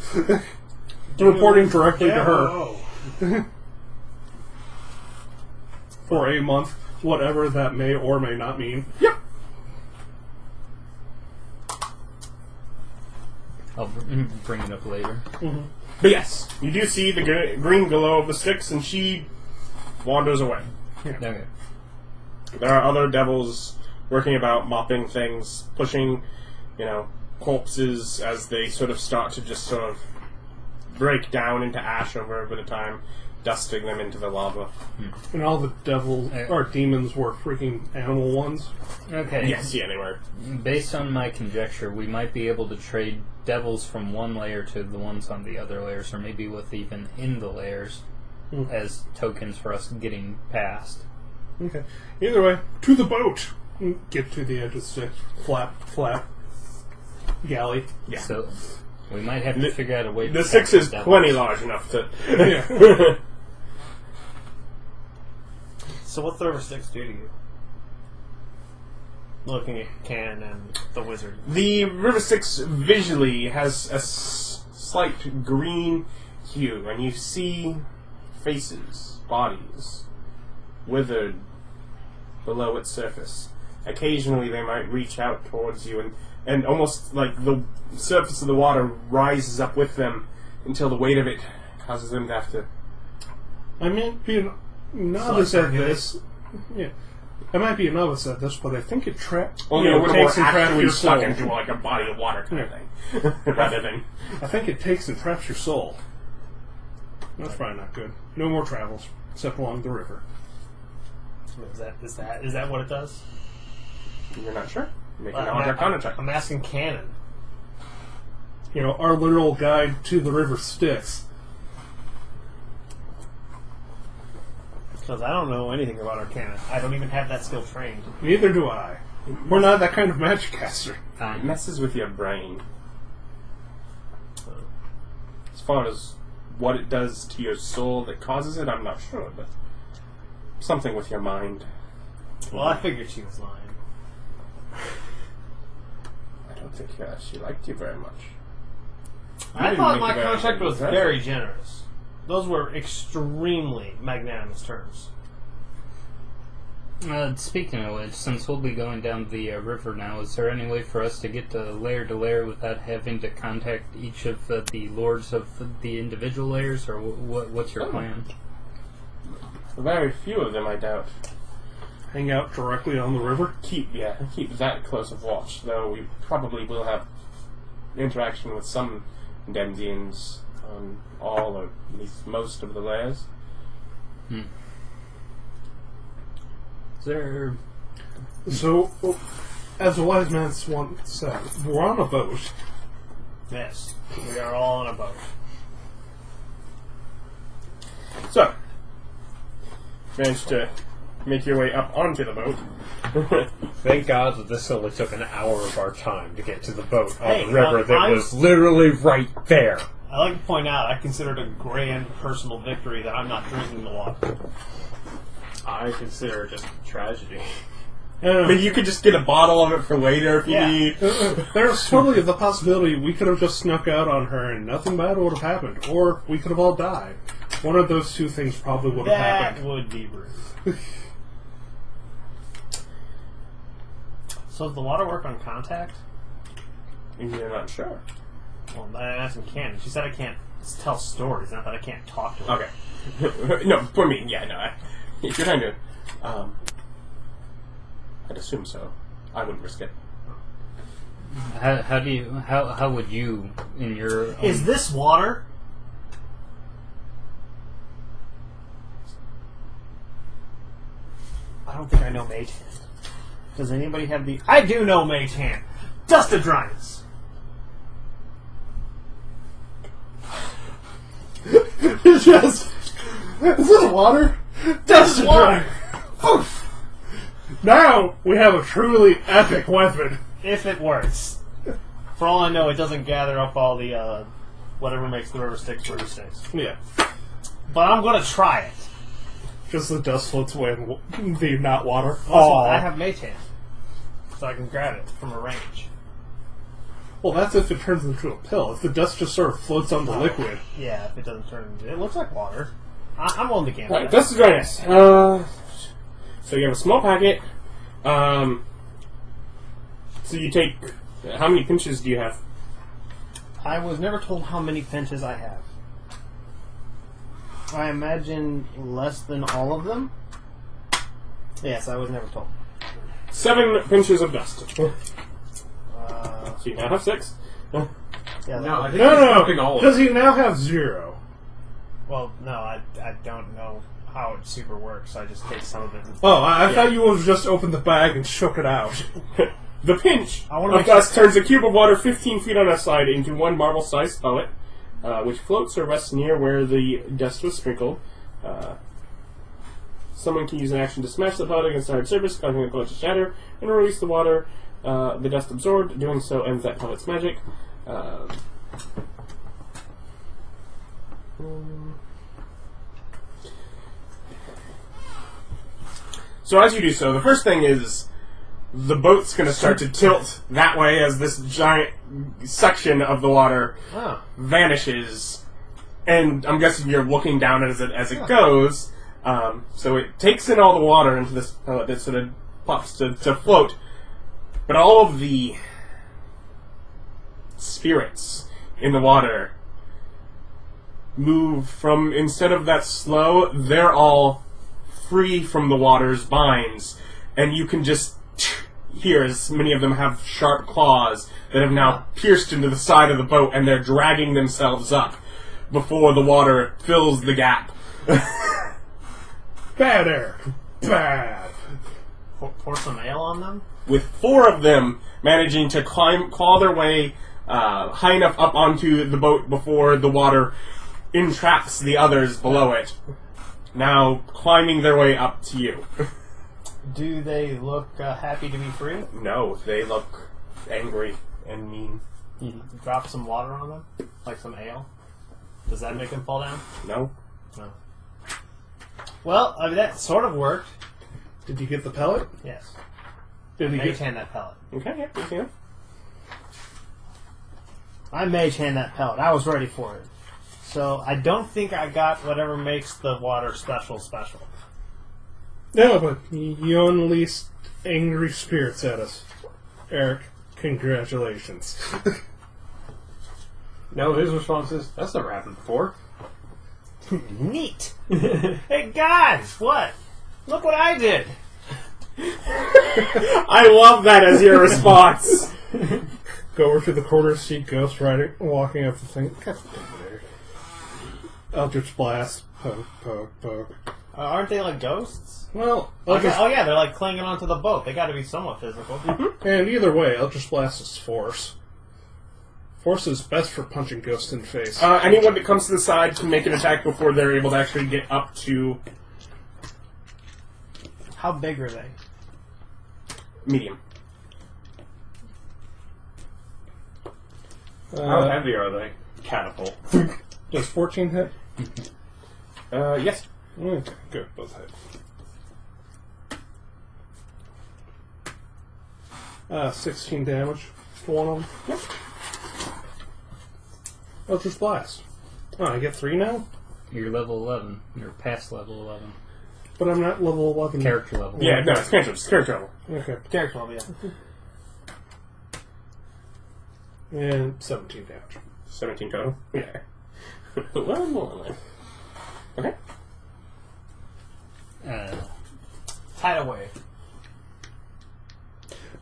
Reporting directly to her. For a month, whatever that may or may not mean. Yep. I'll bring it up later. Mm-hmm. But yes, you do see the green glow of the Styx, and she wanders away. Okay. There are other devils working about, mopping things, pushing, corpses as they sort of start to just sort of break down into ash over a bit of time, dusting them into the lava. And all the devils or demons were freaking animal ones. Okay. Yes, yeah, they were. Based on my conjecture, we might be able to trade devils from one layer to the ones on the other layers, or maybe with even in the layers. as tokens for us getting past. Okay. Either way, to the boat. Get to the edge of the Styx. Flap. Galley. Yeah. So we might have to figure out a way. The to Styx capture is that plenty one. large enough to. Yeah. So what's the River Styx do to you? Looking at Can and the wizard. The River Styx visually has a slight green hue, and you see faces, bodies, withered below its surface. Occasionally they might reach out towards you, and almost like the surface of the water rises up with them until the weight of it causes them to have to... I might be a novice at this. Yeah. I might be a novice at this, but I think it traps. Only a little more takes and traps actually your stuck soul. into like a body of water kind of thing. Rather than... I think it takes and traps your soul. That's probably not good. No more travels, except along the river. Is that what it does? You're not sure? Make an I'm Arcana check. I'm asking Cannon. Our literal guide to the river Styx. Because I don't know anything about Arcana. I don't even have that skill trained. Neither do I. We're not that kind of magic caster. It messes with your brain. As far as what it does to your soul that causes it, I'm not sure, but something with your mind. Well, I figured she was lying. I don't think she liked you very much. I didn't thought make my a very contract good was impression. very generous. Those were extremely magnanimous terms. Speaking of which, since we'll be going down the river now, is there any way for us to get to layer without having to contact each of the lords of the individual layers, or what's your plan? Very few of them, I doubt. Hang out directly on the river. Keep that close of watch, though we probably will have interaction with some Dendians on all, or at least most of the layers. Is there... So, as a wise man once said, we're on a boat. Yes, we are all on a boat. So, managed to make your way up onto the boat. Thank God that this only took an hour of our time to get to the boat on Hey, the river that I'm- was literally right there. I like to point out, I consider it a grand personal victory that I'm not drinking the water. I consider it just tragedy. But you could just get a bottle of it for later if you Yeah. need. There's totally the possibility we could have just snuck out on her and nothing bad would have happened. Or we could have all died. One of those two things probably would have That happened. would be rude. So does the water work on contact? You're not sure. Well, I asked him Cannon. She said I can't tell stories, not that I can't talk to her. Okay. No, for me, yeah, no. If you're trying to, I'd assume so. I wouldn't risk it. How would you, in your... Is this water? I don't think I know Mage Hand. Does anybody have the... I do know Mage Hand! Dust of Dryness! It's just... Is this water? Dust of water! Oof. Now we have a truly epic weapon. If it works. For all I know, it doesn't gather up all the, whatever makes the river Styx river Styx. Yeah. But I'm gonna try it. Just the dust floats away in the not water. Also, I have Mage Hand. So I can grab it from a range. Well, that's if it turns into a pill. If the dust just sort of floats on the liquid. Yeah, if it doesn't turn into... It looks like water. I'm willing to gamble. Right, dust of dryness. So you have a small packet. So you take... How many pinches do you have? I was never told how many pinches I have. I imagine less than all of them. Yes, I was never told. 7 pinches of dust. So Uh, you now have 6. yeah, No, I think No, he's no, counting all of Does them. he now have 0? well, no, I don't know how it super works. I just take some of it. And, Oh, I thought you would have just opened the bag and shook it out. The pinch I wanna of make sure- dust turns a cube of water 15 feet on a side into one marble-sized pellet, which floats or rests near where the dust was sprinkled. Someone can use an action to smash the pellet against hard surface, causing the pellet to shatter, and release the water. The dust absorbed. Doing so ends that pellet's magic. So as you do so, the first thing is the boat's going to start to tilt that way as this giant section of the water vanishes. And I'm guessing you're looking down as it goes. So it takes in all the water into this pellet that sort of pops to float. But all of the spirits in the water move from, instead of that slow, they're all free from the water's binds. And you can just hear as many of them have sharp claws that have now pierced into the side of the boat, and they're dragging themselves up before the water fills the gap. Bad air. Bad. Pour some ale on them? With 4 of them managing to claw their way high enough up onto the boat before the water entraps the others below it. Now climbing their way up to you. Do they look happy to be free? No, they look angry and mean. You drop some water on them? Like some ale? Does that make them fall down? No. No. Well, I mean, that sort of worked. Did you get the pellet? Yes. Did you Mage get... hand that pellet. Okay, yeah, you can. I mage hand that pellet. I was ready for it. So I don't think I got whatever makes the water special. No, but you unleashed angry spirits at us. Erich, congratulations. No, his response is, that's never happened before. Neat. Hey guys, what? Look what I did. I love that as your response. Go over to the corner, see Ghost Rider walking up the thing. God damn it, Erich. Eldritch Blast. Poke, poke, poke. Aren't they like ghosts? Well, Oh yeah, they're like clinging onto the boat. They got to be somewhat physical. and either way, Eldritch Blast is force. Force is best for punching ghosts in the face. Anyone that comes to the side can make an attack before they're able to actually get up to How big are they? medium. How heavy are they? Catapult. Does 14 hit? Yes. Okay, good. Both hit. 16 damage to one of them. Yep. Eldritch Blast. Oh, I get 3 now? You're level 11. You're past level 11. But I'm not level 11. Character level. Yeah, no, it's character level. Okay. Character level, yeah. And 17 damage. 17 total. Yeah. Well, more than Okay. Tidal wave.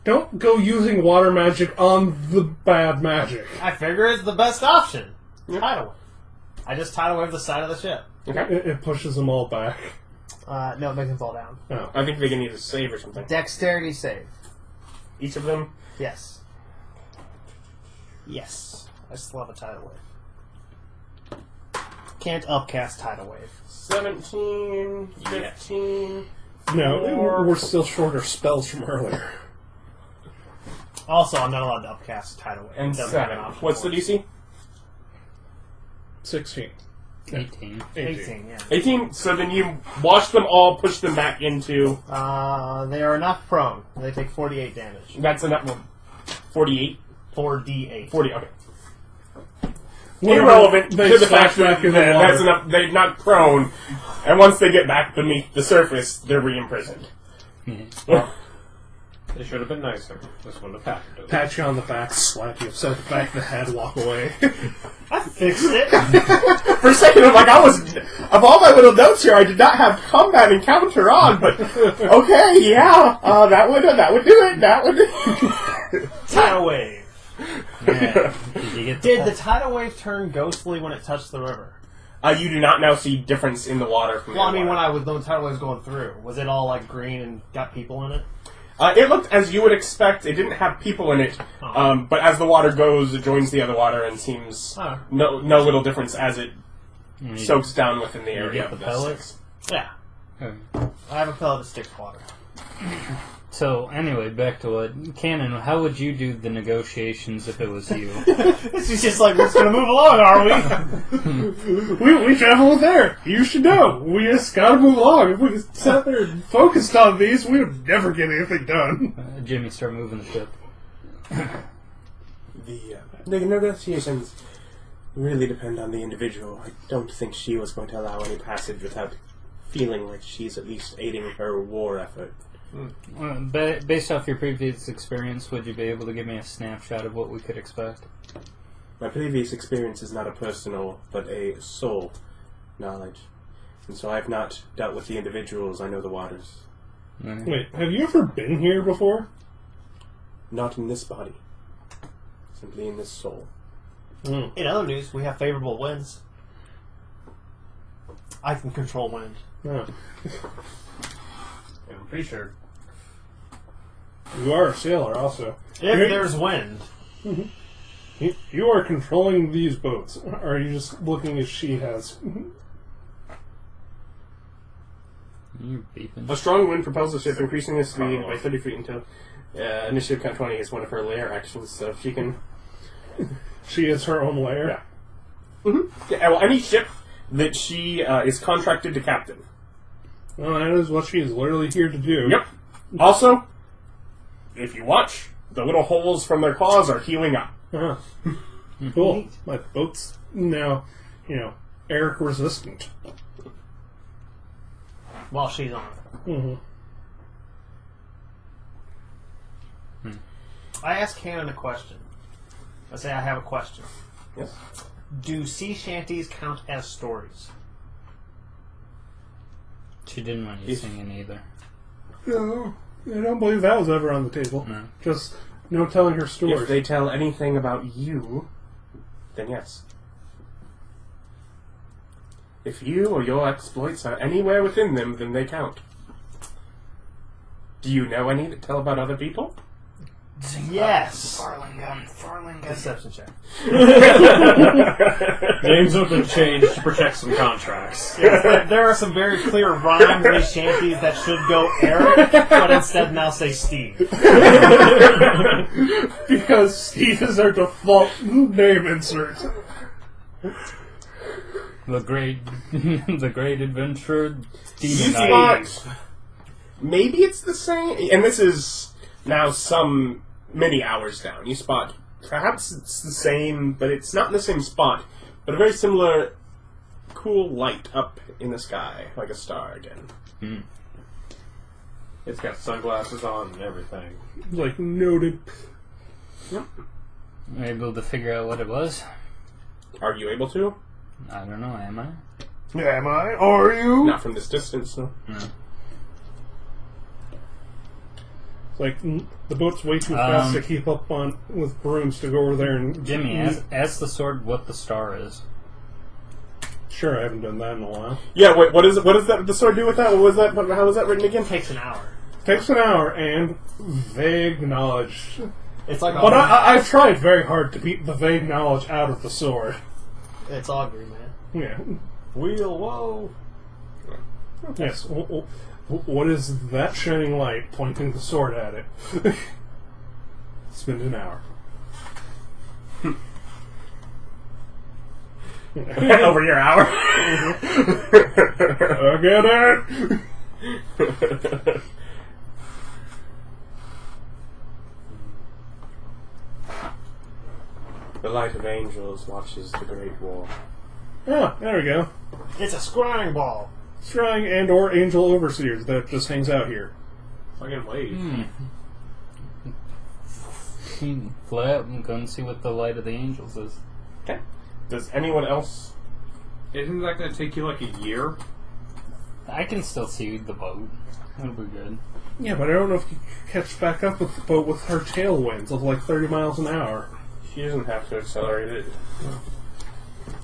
Don't go using water magic on the bad magic. I figure it's the best option. Tidal wave. I just tidal wave the side of the ship. Okay. It pushes them all back. No, it makes them fall down. Oh. I think they can need a save or something. Dexterity save. Each of them. Yes. Yes. I still have a tidal wave. Can't upcast tidal wave. 17, 15. No, we're still shorter spells from earlier. Also, I'm not allowed to upcast tidal wave. And It doesn't have 7. an option What's for the it. DC? 16. 18. 18, yeah. 18. So then you watch them all, push them back into. They are not prone. They take 48 damage. That's enough. 48. 4d8. 40. Okay. Irrelevant They to the slash fact that back in the water. that's enough. They're not prone, and once they get back beneath the surface, they're re-imprisoned. They should have been nicer. This one to pat. Pat you on the back, slap you upside the back of the head, walk away. I fixed it. For a second, I'm like, of all my little notes here, I did not have combat encounter on, but okay, yeah, that would do it. That would do it. Tidal wave. Yeah. Did you get Did the tidal wave turn ghostly when it touched the river? You do not now see difference in the water from Well, I the mean, water. when the tidal wave was going through, was it all like green and got people in it? It looked as you would expect. It didn't have people in it, but as the water goes, it joins the other water and seems no little difference as it soaks down within the You area get of the the pellets? Yeah. Okay. I have a pellet of Styx water. So, anyway, back to what... Cannon, how would you do the negotiations if it was you? This is just like, we're just going to move along, are we? We travel there. You should know. We just gotta move along. If we sat there and focused on these, we would never get anything done. Jimmy, start moving the ship. The negotiations really depend on the individual. I don't think she was going to allow any passage without feeling like she's at least aiding her war effort. Based off your previous experience, would you be able to give me a snapshot of what we could expect? My previous experience is not a personal, but a soul knowledge. And so I've not dealt with the individuals, I know the waters. Wait, have you ever been here before? Not in this body. Simply in this soul. In other news, we have favorable winds. I can control wind. No. I'm pretty sure. You are a sailor, also. If You're- there's wind. You are controlling these boats. Or are you just looking as she has? You're beeping. A strong wind propels the ship, increasing its speed by 30 feet until initiative count 20 is one of her lair actions, so she can... She is her own lair? Yeah. Yeah, well, any ship that she is contracted to captain. Well, that is what she is literally here to do. Yep. Also, if you watch, the little holes from their claws are healing up. Huh. Cool. My boat's now, Erich resistant. While she's on. Mm-hmm. I asked Cannon a question. I say I have a question. Yes. Do sea shanties count as stories? She didn't want you singing either. No, I don't believe that was ever on the table. No. Just no telling her stories. If they tell anything about you, then yes. If you or your exploits are anywhere within them, then they count. Do you know any that tell about other people? Yes. Farlingham. Deception check. Names have been changed to protect some contracts. Yes, there are some very clear rhymes in these shanties that should go Eric, but instead now say Steve. Because Steve is our default name insert. The great adventurer, Demon You Knight. spot... Maybe it's the same... And this is now some many hours down. You spot... Perhaps it's the same, but it's not in the same spot. But a very similar cool light up in the sky, like a star again. It's got sunglasses on and everything. Like, noted. Able to figure out what it was? Are you able to? I don't know, am I? Am I? Are you? Not from this distance, no. No. It's like, the boat's way too fast to keep up on with brooms to go over there and... Jimmy, ask the sword what the star is. Sure, I haven't done that in a while. Yeah, wait, what is it? What does that the sword do with that? What was that? How was that written again? It takes an hour. Takes an hour and vague knowledge. It's like But I've tried very hard to beat the vague knowledge out of the sword. it's augury, man. Yeah. Wheel, whoa. Yes. What is that shining light pointing the sword at it? Spend an hour. Over your hour. I get it! The light of angels watches the great war. Oh, there we go. It's a scrying ball. Shrine and or angel overseers that just hangs out here. Fucking wave. Fly up and go and see what the light of the angels is. Okay. Does anyone else? Isn't that going to take you like a year? I can still see the boat. It'll be good. Yeah, but I don't know if you can catch back up with the boat with her tailwinds of like 30 miles an hour. She doesn't have to accelerate it.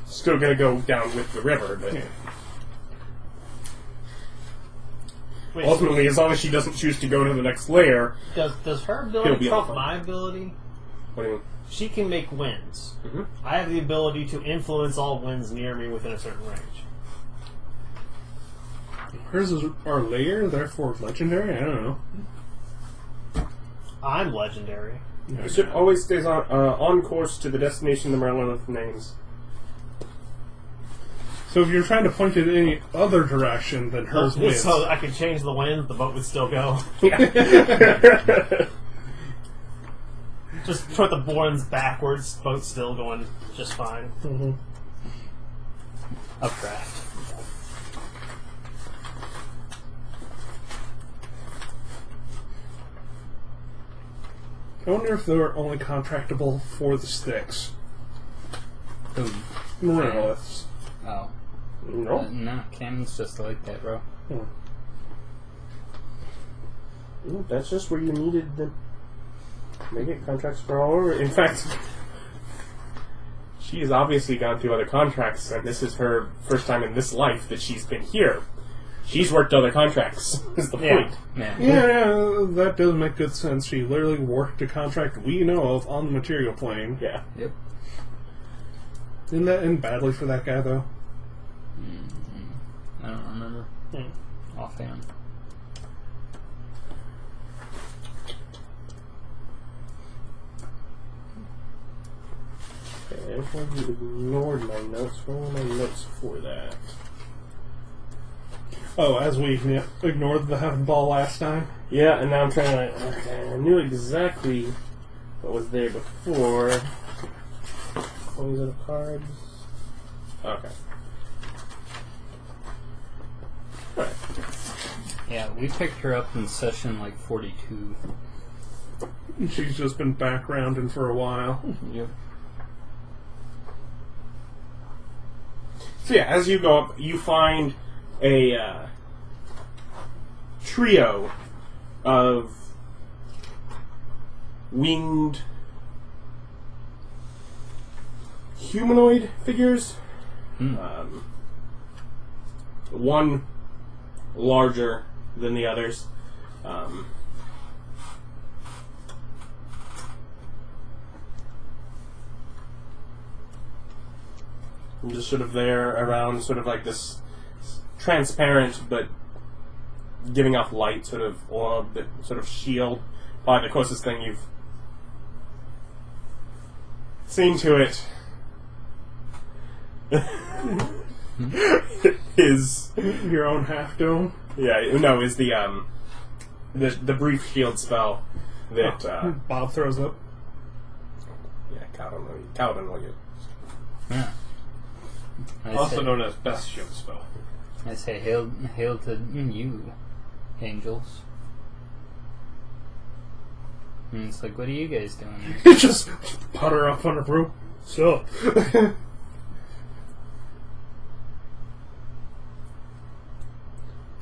Still gonna go down with the river, but Wait, ultimately, as long as she doesn't choose to go to the next layer. does her He'll ability be trump on my ability? What do you mean? She can make winds. Mhm. I have the ability to influence all winds near me within a certain range. Hers is our layer, therefore legendary? I don't know. I'm legendary. The ship always stays on course to the destination the Merlin names. So if you're trying to point it in any other direction than hers wins. So I could change the wind, the boat would still go. Just put the winds backwards, boat's still going just fine. Mm-hmm. Updraft. I wonder if they're only contractable for the Styx. Ooh. Monoliths. Oh. No. No, cannon's just like that, bro. That's just where you needed the... Make it contracts for all over. In fact, she has obviously gone through other contracts, and this is her first time in this life that she's been here. She's worked other contracts, is the point. Yeah. Yeah, that does make good sense. She literally worked a contract we know of on the material plane. Yeah. Yep. Didn't that end badly for that guy, though? I don't remember. Offhand. Okay, I thought you ignored my notes. Where were my notes for that? Oh, as we ignored the heaven ball last time? Yeah, and now I'm trying to... Okay, I knew exactly what was there before. Close of cards. Okay. Alright. Yeah, we picked her up in session like 42. She's just been backgrounding for a while. Yep. So yeah, as you go up, you find a trio of winged humanoid figures. One larger than the others. And just sort of there around sort of like this transparent but giving off light sort of orb, that sort of shield. Probably the closest thing you've seen to it is Your own half dome? is the brief shield spell that Bob throws up. Kalidan you. Yeah. Also known as best shield spell. I say hail to you, angels. And it's like, what are you guys doing here? Just putter up on a broom. So.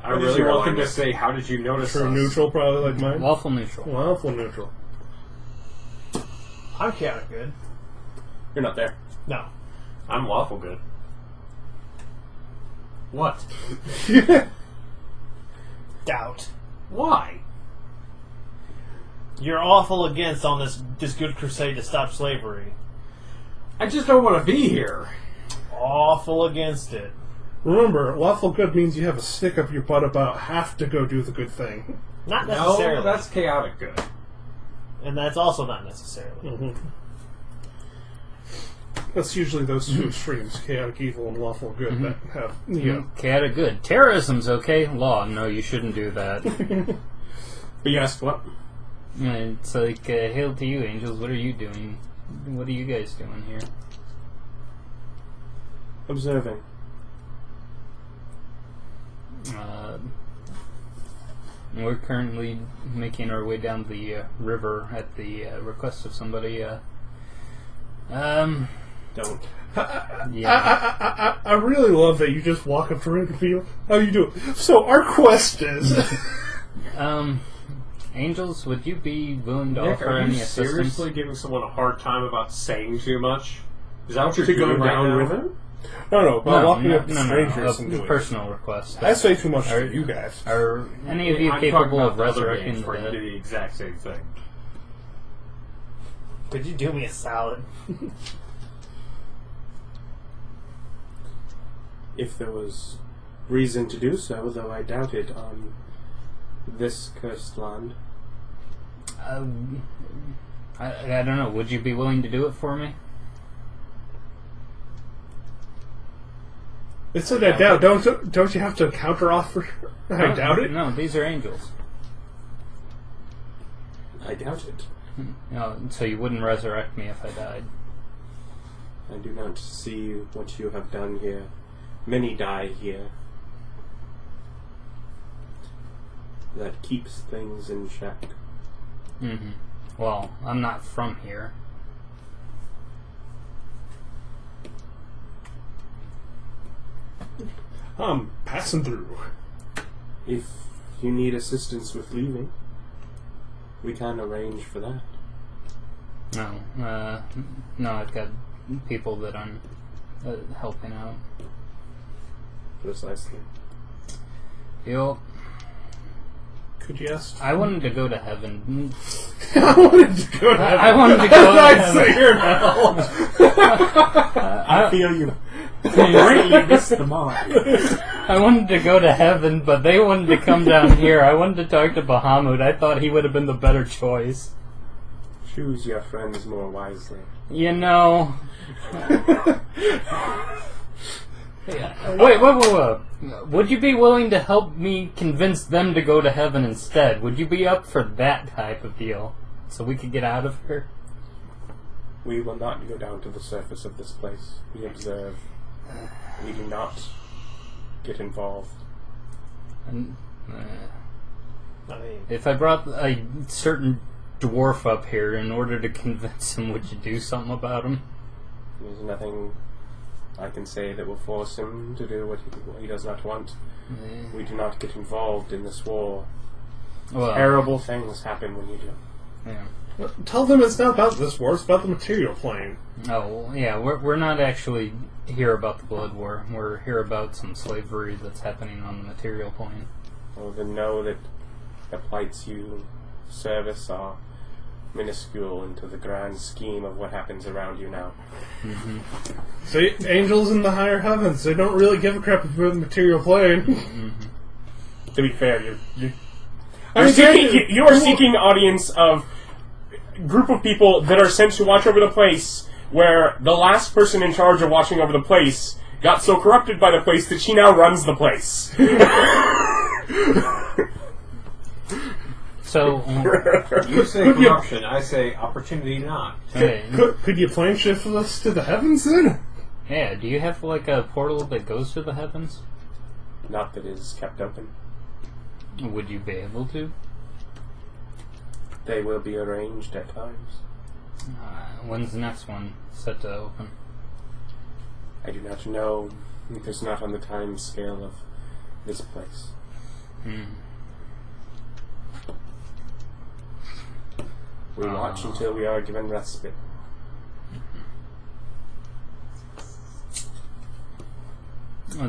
I'm really welcome to say, how did you notice True us? neutral, probably like mine. Lawful neutral. Lawful neutral. I'm chaotic good. You're not there. No. I'm lawful good. What? Doubt. Why? You're awful against on this good crusade to stop slavery. I just don't want to be here. Awful against it. Remember, lawful good means you have a stick up your butt about have to go do the good thing. Not necessarily. No, that's chaotic good. And that's also not necessarily. Mm-hmm. That's usually those two extremes, chaotic evil and lawful good, that have, Chaotic good. Terrorism's okay. Law, no, you shouldn't do that. But you asked what? It's like, hail to you, angels. What are you doing? What are you guys doing here? Observing. We're currently making our way down the river at the request of somebody. Don't. Yeah. I really love that you just walk up to her and feel, how you doing? So our quest is... Angels, would you be willing to Nick, offer are any you assistance? seriously giving someone a hard time about saying too much? Is that what you're To go doing right down now? river? No, walking up to strangers and a doing personal request. I say too much for you guys. Are any of you I'm capable talking of about the other resurrecting games the where you do dead? the exact same thing. Could you do me a salad? If there was reason to do so, though I doubt it on this cursed land. I don't know. Would you be willing to do it for me? It's a doubt. Don't you have to counter offer? I doubt it. No, these are angels. I doubt it. No, so you wouldn't resurrect me if I died. I do not see what you have done here. Many die here. That keeps things in check. Mm-hmm. Well, I'm not from here. I'm passing through. If you need assistance with leaving, we can arrange for that. No, I've got people that I'm helping out. Precisely. Yo, Could you ask? I wanted to go to heaven. I wanted to go to heaven. I wanted to go to I'd heaven. say you're hell. I feel you greatly missed the mark. I wanted to go to heaven, but they wanted to come down here. I wanted to talk to Bahamut. I thought he would have been the better choice. Choose your friends more wisely. You know. Wait. Would you be willing to help me convince them to go to heaven instead? Would you be up for that type of deal? So we could get out of here? We will not go down to the surface of this place. We observe. We do not get involved. And, I mean, if I brought a certain dwarf up here in order to convince him, would you do something about him? There's nothing I can say that will force him to do what he does not want. We do not get involved in this war. Well, Terrible things happen when you do. yeah. Tell them it's not about this war, it's about the material plane. Oh, yeah, we're not actually here about the Blood War. We're here about some slavery that's happening on the material plane. Well, then know that the plights you service are minuscule into the grand scheme of what happens around you now. Mm-hmm. See, angels in the higher heavens, they don't really give a crap about the material plane. Mm-hmm. To be fair, you I mean, are seeking audience of group of people that are sent to watch over the place, where the last person in charge of watching over the place got so corrupted by the place that she now runs the place. So, You say corruption, I say opportunity not. okay. Could you plane shift us to the heavens then? Yeah, do you have like a portal that goes to the heavens? Not that is kept open. Would you be able to? They will be arranged at times. When's the next one set to open? I do not know. It is not on the time scale of this place. We watch until we are given respite.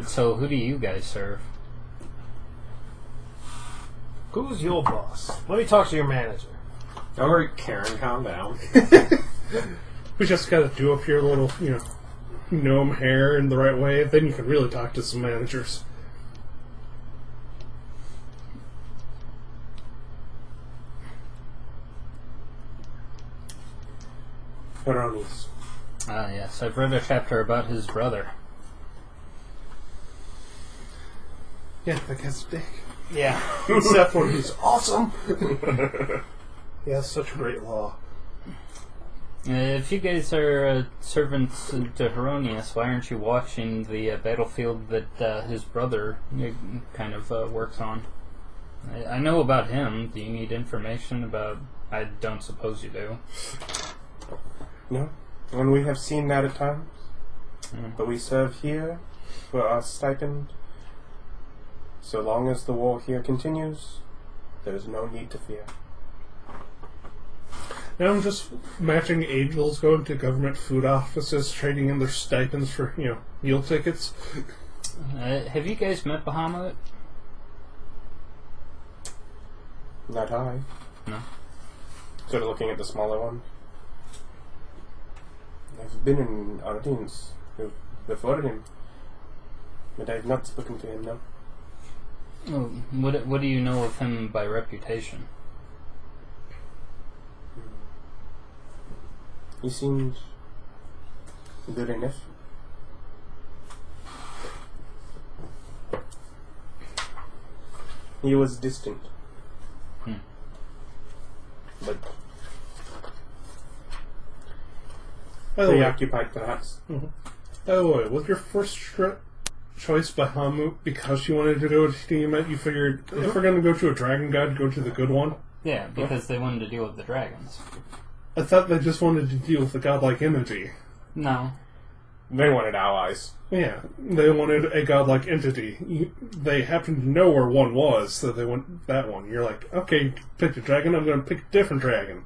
So, who do you guys serve? who's your boss? Let me talk to your manager. Alright, Karen, calm down. We just gotta do up your little, gnome hair in the right way, then you can really talk to some managers. Peronius. Yes, I've read a chapter about his brother. Yeah, that guy's dick. Yeah. Except when he's awesome. He has such great law. If you guys are servants to Heronius, why aren't you watching the battlefield that his brother kind of works on? I know about him. Do you need information about... I don't suppose you do. No. And we have seen that at times. But we serve here for our stipend. So long as the war here continues, there is no need to fear. Now I'm just matching angels going to government food offices, trading in their stipends for, meal tickets. Have you guys met Bahamut? Not I. No. Sort of looking at the smaller one. I've been in audience before him, but I've not spoken to him, no. Oh, what do you know of him by reputation? He seemed good enough. He was distant. But preoccupied, perhaps. By the way, was your first choice Bahamut because you wanted to go to Tiamat? You figured, if we're going to go to a dragon god, go to the good one? Yeah, because they wanted to deal with the dragons. I thought they just wanted to deal with the godlike entity. No. They wanted allies. Yeah, they wanted a godlike entity. They happened to know where one was, so they went that one. You're like, okay, pick a dragon, I'm going to pick a different dragon.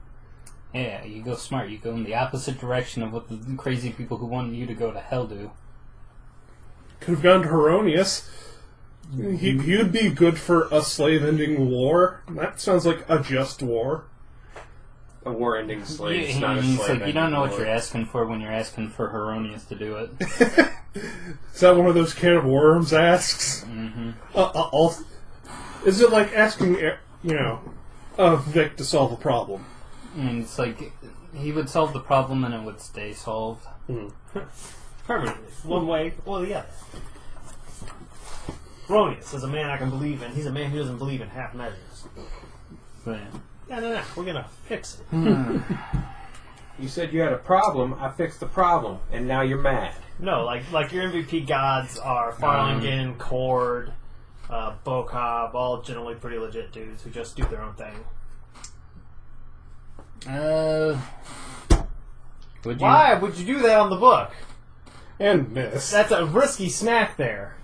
Yeah, you go smart. You go in the opposite direction of what the crazy people who want you to go to hell do. Could have gone to Heronius. He'd be good for a slave-ending war. That sounds like a just war. A war-ending slave, not a It's slave. like you don't know what you're asking for when you're asking for Heronius to do it. Is that one of those can of worms asks? Is it like asking, Vic to solve a problem? And it's like he would solve the problem and it would stay solved. Permanently. One way or the other. Ronius is a man I can believe in. He's a man who doesn't believe in half measures. But, No. We're going to fix it. You said you had a problem, I fixed the problem, and now you're mad. No, like your MVP gods are Farlingen, Cord, Bokob, all generally pretty legit dudes who just do their own thing. Why would you do that on the book? And miss. That's a risky snack there.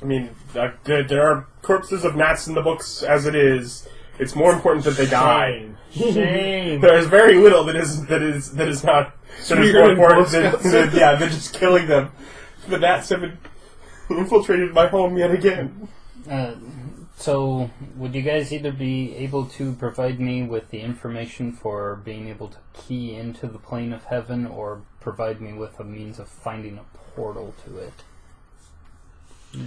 I mean, there are corpses of gnats in the books as it is. It's more important that they die. Shame. There is very little that is not more important than just killing them. The gnats have infiltrated my home yet again. So, would you guys either be able to provide me with the information for being able to key into the plane of heaven, or provide me with a means of finding a portal to it?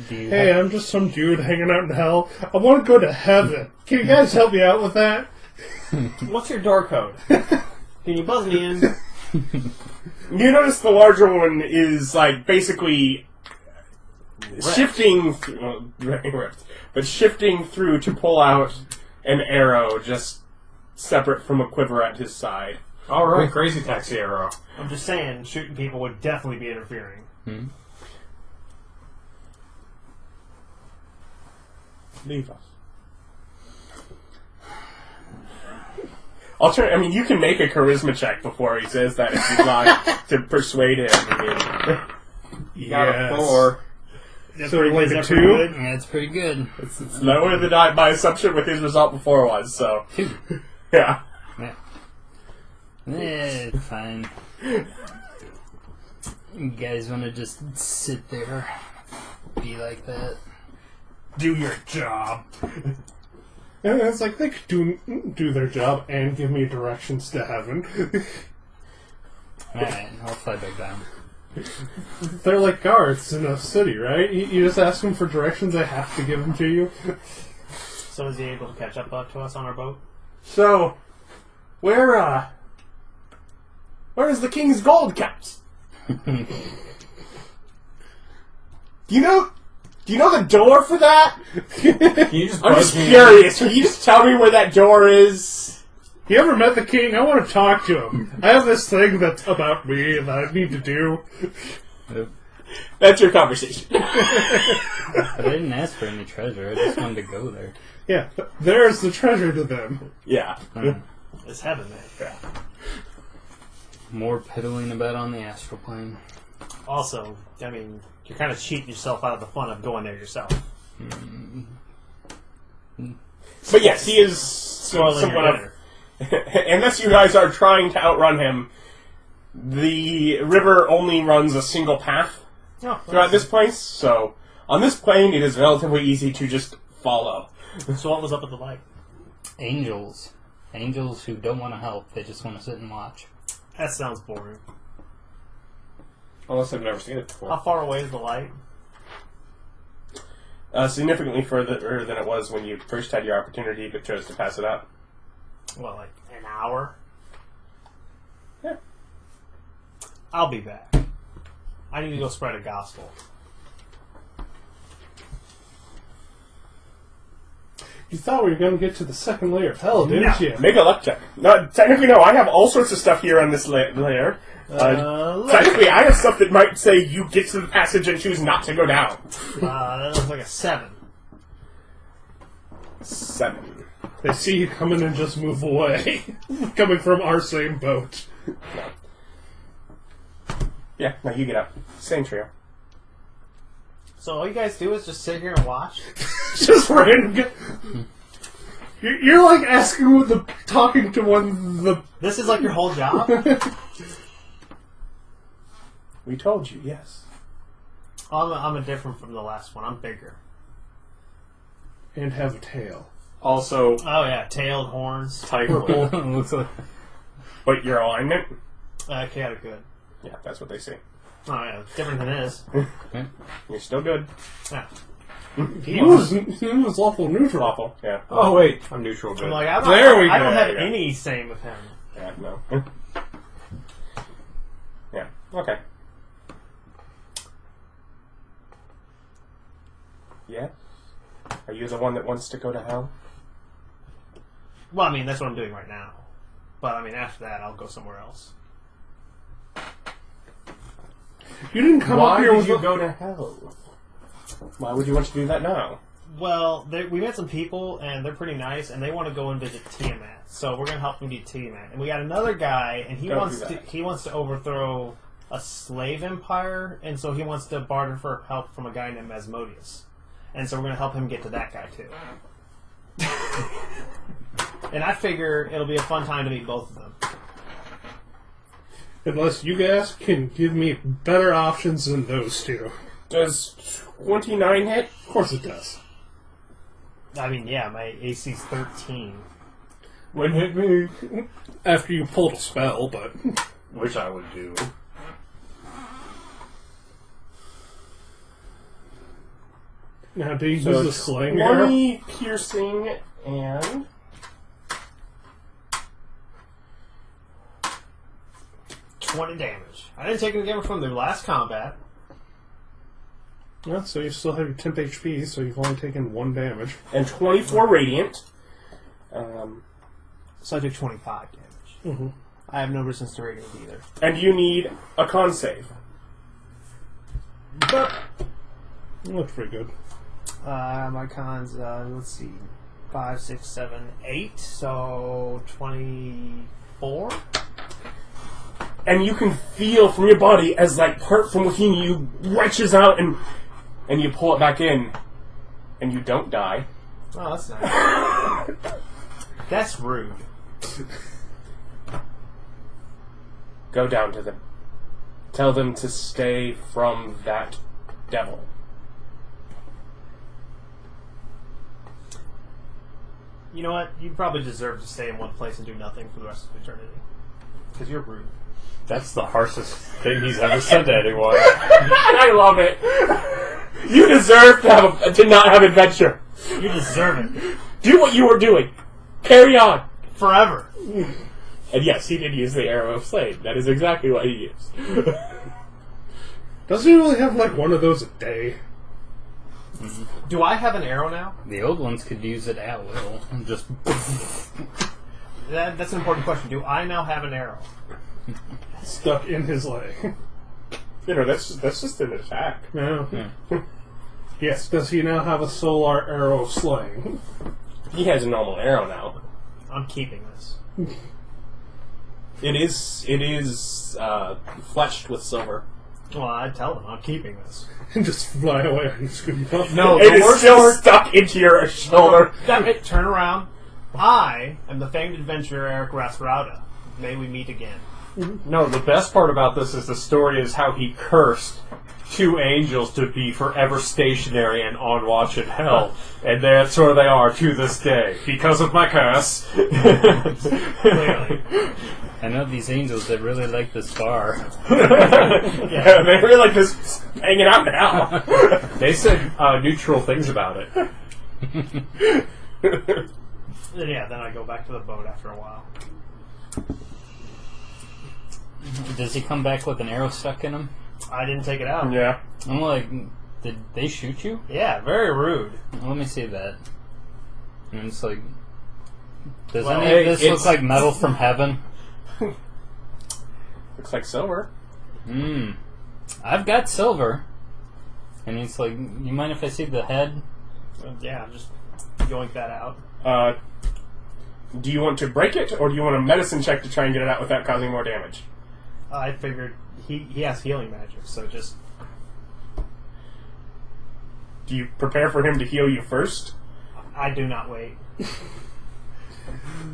Hey, I'm just some dude hanging out in hell. I want to go to heaven. Can you guys help me out with that? What's your door code? Can you buzz me in? You notice the larger one is like basically shifting through to pull out an arrow just separate from a quiver at his side. Alright, crazy taxi arrow. I'm just saying, shooting people would definitely be interfering. Leave us. I mean, you can make a charisma check before he says that if you'd like to persuade him. You got a 4. So like a 2? Yeah, it's pretty good. It's lower than my assumption with his result before was, so. 2. Yeah. It's fine. You guys want to just sit there, be like that? Do your job. And it's like they could do their job and give me directions to heaven. Alright, I'll fly back down. They're like guards in a city, right? You just ask them for directions, they have to give them to you. So is he able to catch up to us on our boat? So, where is the king's gold kept? Do you know the door for that? I'm just curious. Can you just tell me where that door is? You ever met the king? I want to talk to him. I have this thing that's about me that I need to do. That's your conversation. I didn't ask for any treasure. I just wanted to go there. Yeah, there's the treasure to them. Yeah. It's heaven, man. Yeah. More piddling about on the astral plane. Also, I mean, you're kind of cheating yourself out of the fun of going there yourself. But yes, he is Spoiling somewhat your of... dinner. Unless you guys are trying to outrun him, the river only runs a single path throughout this place, so on this plane it is relatively easy to just follow. So what was up with the light? Angels. Angels who don't want to help. They just want to sit and watch. That sounds boring. Unless I've never seen it before. How far away is the light? Significantly further than it was when you first had your opportunity but chose to pass it up. Well, like an hour? Yeah. I'll be back. I need to go spread a gospel. You thought we were going to get to the second layer of hell, didn't you? Make a luck check. No, technically, no. I have all sorts of stuff here on this layer. Technically, I have stuff that might say you get to the passage and choose not to go down. That looks like a 7. 7. They see you coming and just move away. Coming from our same boat. Yeah, now you get up. Same trio. So all you guys do is just sit here and watch? Just random. You're like asking talking to the. This is like your whole job? We told you, yes. I'm a different from the last one. I'm bigger. And have a tail. Also, Oh yeah, tailed horns. purple. Looks like But your alignment? Chaotic good. Yeah, that's what they see. Oh yeah, it's different than his. You're still good. Yeah. He was lawful neutral. Awful, yeah. Oh wait, I'm neutral good. I'm like, I don't have Yeah. any say with him. Yeah, no. Yeah, okay. Yeah? Are you the one that wants to go to hell? Well, I mean, that's what I'm doing right now. But I mean, after that, I'll go somewhere else. You didn't come up Why here did with you go to hell? Why would you want to do that now? Well, we met some people, and they're pretty nice, and they want to go and visit Tiamat. So we're going to help them get Tiamat. And we got another guy, and he Don't wants do to that. overthrow a slave empire, and so he wants to barter for help from a guy named Asmodeus. And so we're going to help him get to that guy, too. And I figure it'll be a fun time to meet both of them. Unless you guys can give me better options than those two. Does 29 hit? Of course it does. I mean, yeah, my AC's 13. Wouldn't hit me. After you pulled a spell, but... Which I would do. Now, do you So use the it's sling arrow? 20 piercing and... $20 damage. I didn't take any damage from the last combat. Well, so you still have your temp HP, so you've only taken 1 damage. and 24 radiant. So I took 25 damage. Mm-hmm. I have no resistance to radiant either. And you need a con save. But Looks pretty good. my cons, let's see, 5, 6, 7, 8, so 24? And you can feel from your body as like part from within you reaches out and you pull it back in. And you don't die. Oh, that's nice. That's rude. Go down to them. Tell them to stay from that devil. You know what? You probably deserve to stay in one place and do nothing for the rest of eternity. Because you're rude. That's the harshest thing he's ever said to anyone. I love it. You deserve to not have adventure. You deserve it. Do what you were doing. Carry on. Forever. And yes, he did use the arrow of flame. That is exactly what he used. Doesn't he really have like one of those a day? Do I have an arrow now? the old ones could use it at will. Just That's an important question. Do I now have an arrow? Stuck in his leg. You know, that's just an attack. No. Yes, does he now have a solar arrow sling? He has a normal arrow now. I'm keeping this. It is fletched with silver. Well, I tell them I'm keeping this. And just fly away on your scooty puff? No, It the is worst still part- stuck into your shoulder. Damn it, turn around. I am the famed adventurer Erich Rauda. May we meet again. No, the best part about this is the story is how he cursed 2 angels to be forever stationary and on watch in hell. And that's where they are to this day. Because of my curse. Clearly. I know these angels that really like this bar. Yeah, they really like this hanging out now. They said neutral things about it. Yeah, then I go back to the boat after a while. Does he come back with an arrow stuck in him? I didn't take it out. Yeah. I'm like, did they shoot you? Yeah, very rude. Let me see that. And it's like, does Well, any of this look like metal from heaven? Looks like silver. I've got silver. And he's like, you mind if I see the head? Yeah, just yoink that out. Do you want to break it, or do you want a medicine check to try and get it out without causing more damage? I figured he has healing magic, so just... Do you prepare for him to heal you first? I do not wait.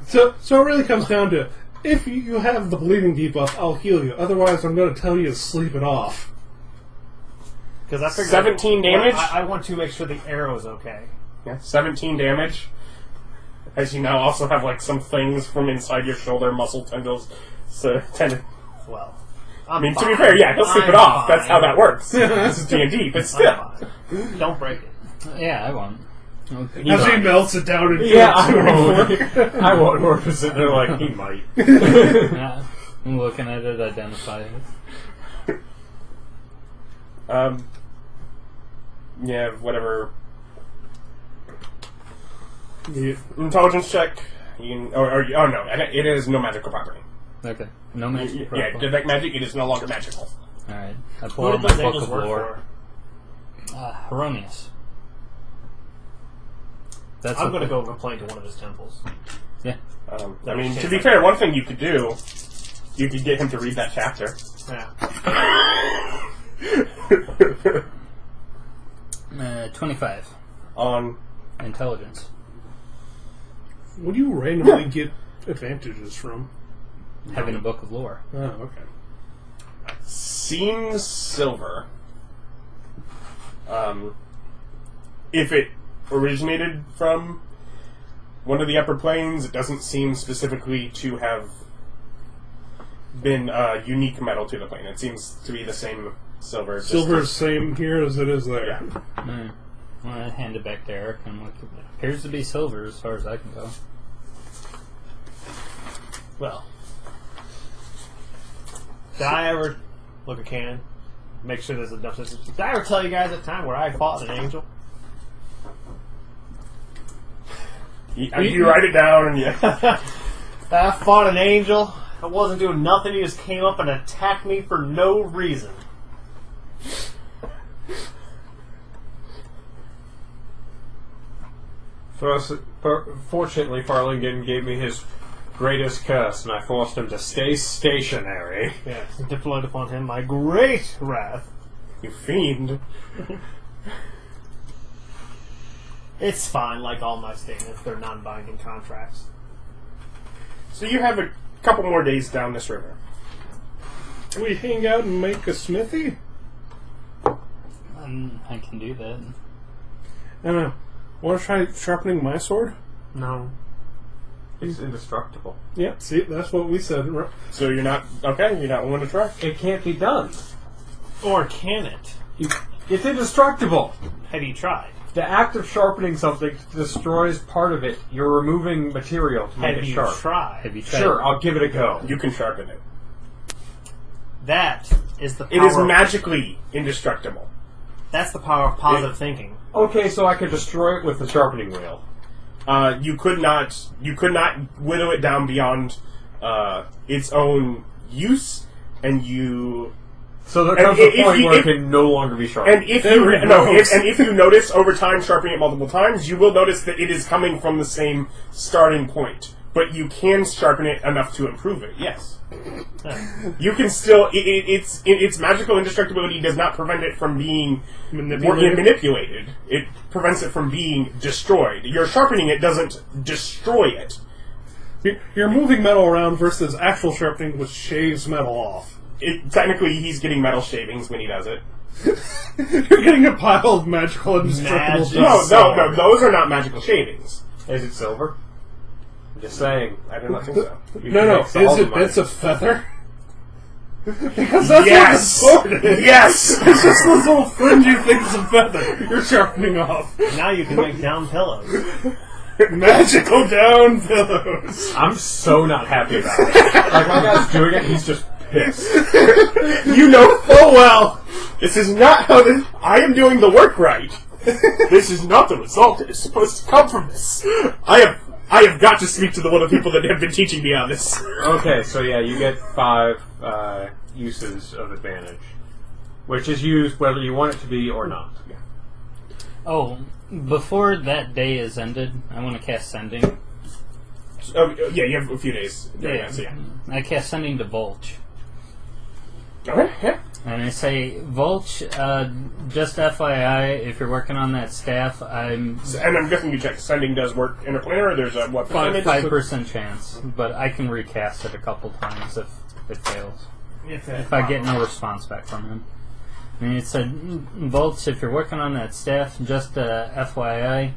So it really comes down to, if you have the bleeding debuff, I'll heal you. Otherwise, I'm going to tell you to sleep it off. Because I figured 17 damage? I want to make sure the arrow's okay. Yeah, 17 damage. As you now also have like some things from inside your shoulder, muscle tendrils. Well, I mean, to be fair, yeah, he'll sleep it off. That's how that works. This is D&D, but still. Don't break it. Yeah, I won't. As he melts it down and Yeah, I won't. Or sitting there like, he might. Yeah, I'm looking at it, identify it. Yeah, whatever. The intelligence check. You can, oh no, it is no magical property. Okay. No magic. Yeah, detect magic. It is no longer magical. Alright. I pull Who out did my those book angels of work lore. for? Erroneous. That's I'm going to go complain to one of his temples. Yeah. I mean, to be fair, one thing you could do, you could get him to read that chapter. Yeah. 25. On Intelligence. What do you randomly get advantages from? Having a book of lore. Oh, okay. seems silver. If it originated from one of the upper planes, it doesn't seem specifically to have been a unique metal to the plane. It seems to be the same silver. Silver is same here as it is there. Yeah. Well, I hand it back to Erich and look. It appears to be silver as far as I can go. Well, did I ever look a cannon? Make sure there's enough. Did I ever tell you guys a time where I fought an angel? You write it down and I fought an angel. I wasn't doing nothing. He just came up and attacked me for no reason. Fortunately, Farlingen gave me his greatest curse, and I forced him to stay stationary. Yes, deployed upon him my great wrath. You fiend. It's fine, like all my statements. They're non-binding contracts. So you have a couple more days down this river. Can we hang out and make a smithy? I can do that. I don't know. Want to try sharpening my sword? No. It's indestructible. Yeah, see, that's what we said. So you're not okay. You're not willing to try. It can't be done. Or can it? It's indestructible. Have you tried? The act of sharpening something destroys part of it. You're removing material to make Have it you sharp. tried? Have you tried? Sure, I'll give it a go. You can sharpen it. That is the power. It is magically indestructible. That's the power of positive thinking. Okay, so I can destroy it with the sharpening wheel. You could not whittle it down beyond its own use, and you. So there comes a point where it can no longer be sharpened. And if you notice over time sharpening it multiple times, you will notice that it is coming from the same starting point. But you can sharpen it enough to improve it. Yes, you can still. Its magical indestructibility does not prevent it from being manipulated. It prevents it from being destroyed. Your sharpening it doesn't destroy it. You're moving metal around versus actual sharpening, which shaves metal off. Technically, he's getting metal shavings when he does it. You're getting a pile of magical indestructible No, those are not magical shavings. Is it silver? Just saying. I do not think so. No, makes all is the it money. bits of feather? Because that's Yes! what the sword is. Yes! It's just those little fringy things of feather you're sharpening off. Now you can make down pillows. Magical down pillows. I'm so not happy about it. Like, my guy's doing it, he's just pissed. You know full well, this is not how this... I am doing the work right. This is not the result that is supposed to come from this. I have got to speak to one of the people that have been teaching me on this. Okay, so yeah, you get 5 uses of advantage. Which is used whether you want it to be or not. Oh, before that day is ended, I want to cast Sending. Yeah, you have a few days. So yeah. I cast Sending to Volch. Okay, yeah. And I say, Volch, just FYI, if you're working on that staff, And I'm guessing you check sending does work interplanar, or there's a what percentage? 5% chance, but I can recast it a couple times if it fails. If I get no response back from him. And it said, Volch, if you're working on that staff, just FYI,